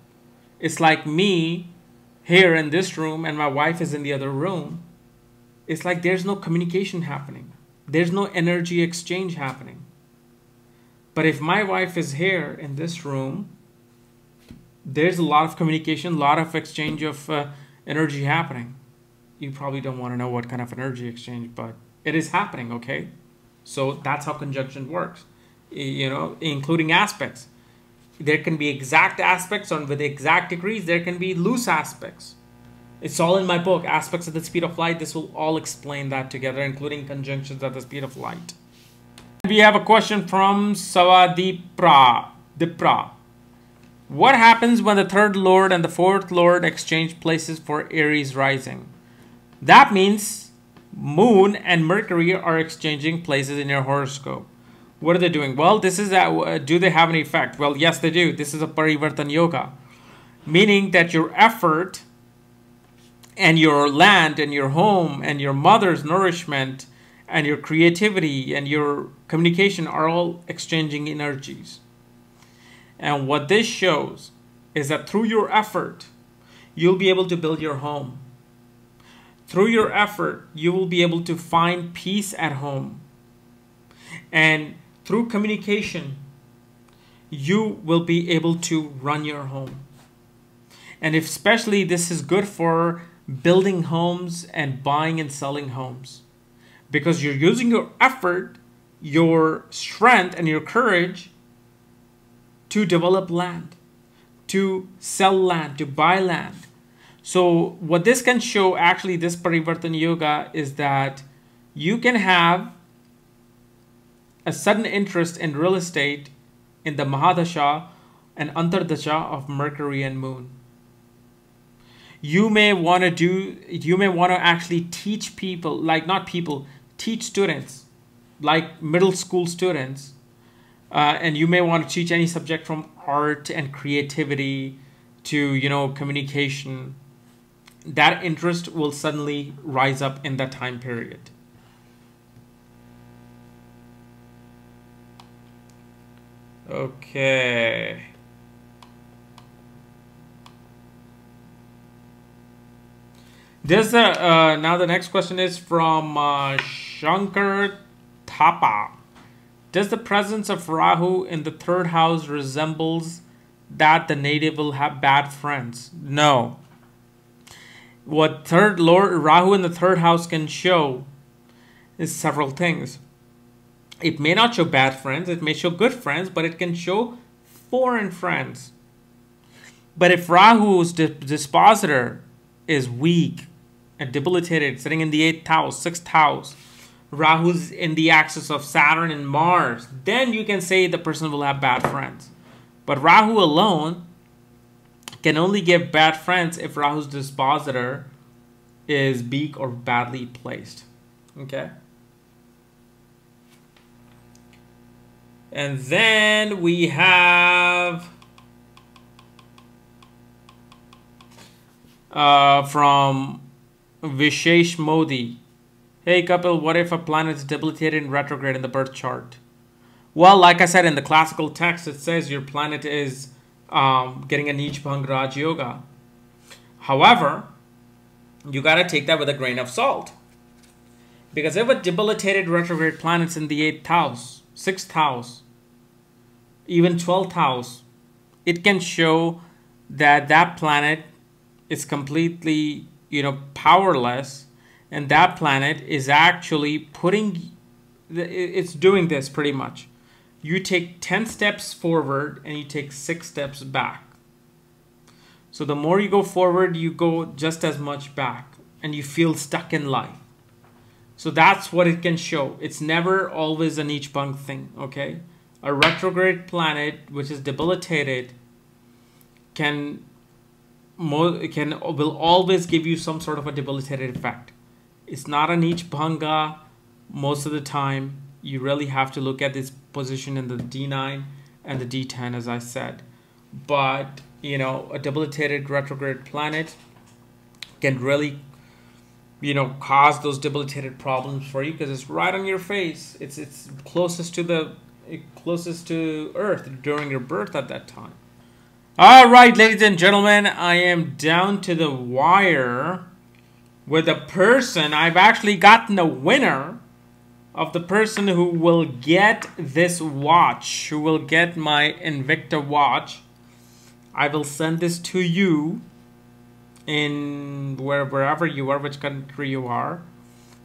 It's like me here in this room and my wife is in the other room. It's like there's no communication happening. There's no energy exchange happening. But if my wife is here in this room, there's a lot of communication, a lot of exchange of energy happening. You probably don't want to know what kind of energy exchange, but it is happening, okay? So that's how conjunction works, including aspects. There can be exact aspects with exact degrees. There can be loose aspects. It's all in my book, Aspects at the Speed of Light. This will all explain that together, including conjunctions at the speed of light. We have a question from Dipra. What happens when the 3rd Lord and the 4th Lord exchange places for Aries rising? That means Moon and Mercury are exchanging places in your horoscope. What are they doing? Well, this is do they have any effect? Well, yes, they do. This is a parivartan yoga, meaning that your effort and your land and your home and your mother's nourishment and your creativity and your communication are all exchanging energies. And what this shows is that through your effort, you'll be able to build your home. through your effort, you will be able to find peace at home. And through communication, you will be able to run your home. And if especially this is good for building homes and buying and selling homes, because you're using your effort, your strength, and your courage to develop land, to sell land, to buy land. So what this can show, actually, this parivartan yoga, is that you can have a sudden interest in real estate in the Mahadasha and Antardasha of Mercury and Moon. You may want to actually teach people, teach students, like middle school students, and you may want to teach any subject from art and creativity to, communication. That interest will suddenly rise up in that time period. Okay. Now the next question is from Shankar Thapa. Does the presence of Rahu in the third house resembles that the native will have bad friends? No. What Rahu in the third house can show is several things. It may not show bad friends, it may show good friends, but it can show foreign friends. But if Rahu's dispositor is weak and debilitated, sitting in the 8th house, 6th house, Rahu's in the axis of Saturn and Mars, then you can say the person will have bad friends. But Rahu alone can only give bad friends if Rahu's dispositor is weak or badly placed. Okay? And then we have from Vishesh Modi. Hey Kapil, what if a planet is debilitated in retrograde in the birth chart? Well, like I said in the classical text, it says your planet is getting a Neech Bhang Raj Yoga. However, you got to take that with a grain of salt. Because if a debilitated retrograde planet's in the 8th house, 6th house, even 12th house, it can show that that planet is completely, powerless, and that planet is actually it's doing this pretty much. You take 10 steps forward and you take 6 steps back. So the more you go forward, you go just as much back, and you feel stuck in life. So that's what it can show. It's never always a Neech Bhang thing, okay? A retrograde planet which is debilitated will always give you some sort of a debilitated effect. It's not a Neech Bhanga most of the time. You really have to look at this position in the D9 and the D10, as I said. But, a debilitated retrograde planet can really, cause those debilitated problems for you because it's right on your face. It's closest to Earth during your birth at that time. All right, ladies and gentlemen, I am down to the wire with a person. I've actually gotten a winner of the person who will get this watch, who will get my Invicta watch. I will send this to you in wherever you are, which country you are,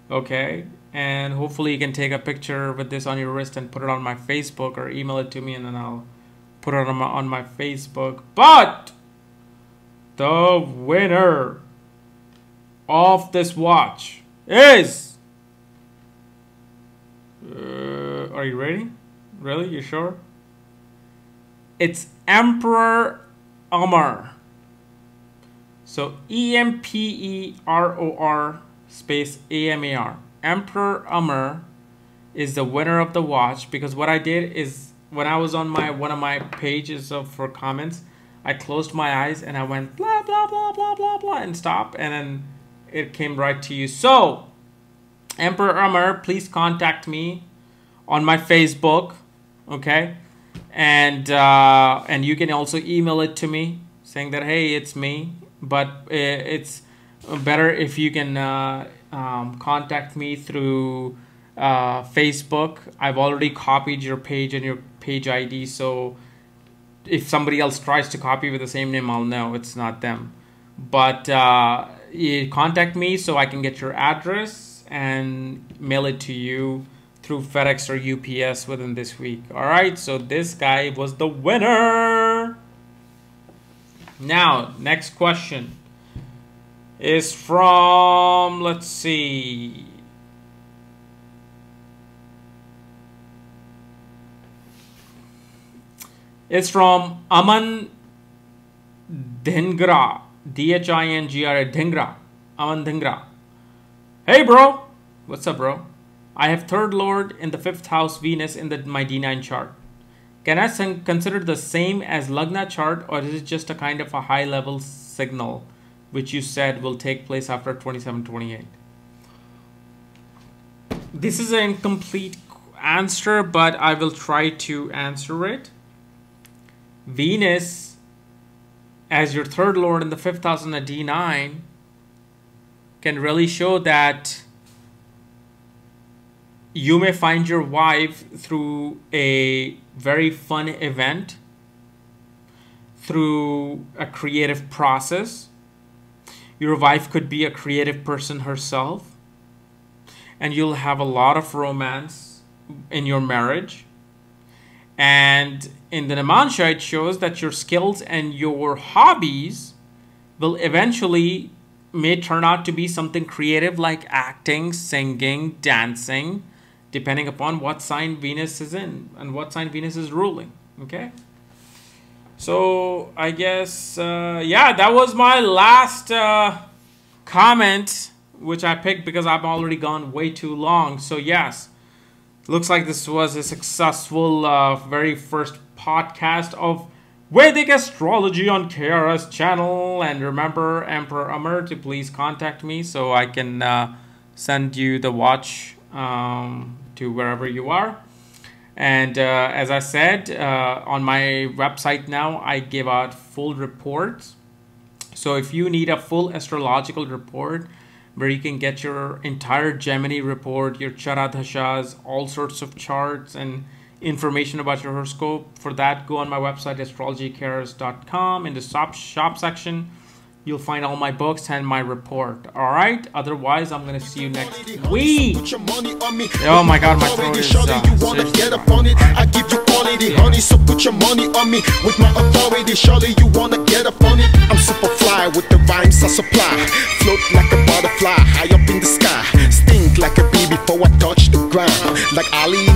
okay? And hopefully you can take a picture with this on your wrist and put it on my Facebook, or email it to me and then I'll put it on my Facebook. But the winner of this watch is... are you ready? Really? You sure? It's Emperor Amar. So EMPEROR space AMAR. Emperor Amar is the winner of the watch, because what I did is when I was on one of my pages for comments, I closed my eyes and I went blah blah blah blah blah blah and stop, and then it came right to you. So Emperor Amar, please contact me on my Facebook, okay? And you can also email it to me saying that, hey, it's me, but it's better if you can contact me through Facebook. I've already copied your page and your page ID, so if somebody else tries to copy with the same name, I'll know it's not them. But you contact me so I can get your address and mail it to you through FedEx or UPS within this week. All right, so this guy was the winner. Now, next question is from, let's see. It's from Aman Dhingra, Dhingra, Dhingra, Aman Dhingra. Hey bro, what's up bro? I have third lord in the 5th house Venus in my D9 chart. Can I consider the same as Lagna chart, or is it just a kind of a high level signal which you said will take place after 27-28? This is an incomplete answer, but I will try to answer it. Venus as your third lord in the 5th house in a D9 can really show that you may find your wife through a very fun event, through a creative process. Your wife could be a creative person herself, and you'll have a lot of romance in your marriage. And in the Namansha, it shows that your skills and your hobbies will eventually may turn out to be something creative like acting, singing, dancing, depending upon what sign Venus is in and what sign Venus is ruling. Okay? So I guess, yeah, that was my last comment, which I picked because I've already gone way too long. So yes, looks like this was a successful very first podcast of Vedic Astrology on KRS channel. And remember, Emperor Amar, to please contact me so I can send you the watch to wherever you are. And as I said, on my website now, I give out full reports. So if you need a full astrological report where you can get your entire Gemini report, your Charadhashas, all sorts of charts and information about your horoscope, for that, go on my website, astrologykrs.com. In the shop section, you'll find all my books and my report. All right. Otherwise, I'm gonna see you next week. Oh my God, my throat is I give you quality, honey. So put your money on me with my authority. Surely you wanna get up on it. I'm super fly with the rhymes I supply. Float like a butterfly high up in the sky. Stink like a bee before I touch the ground. Like Ali.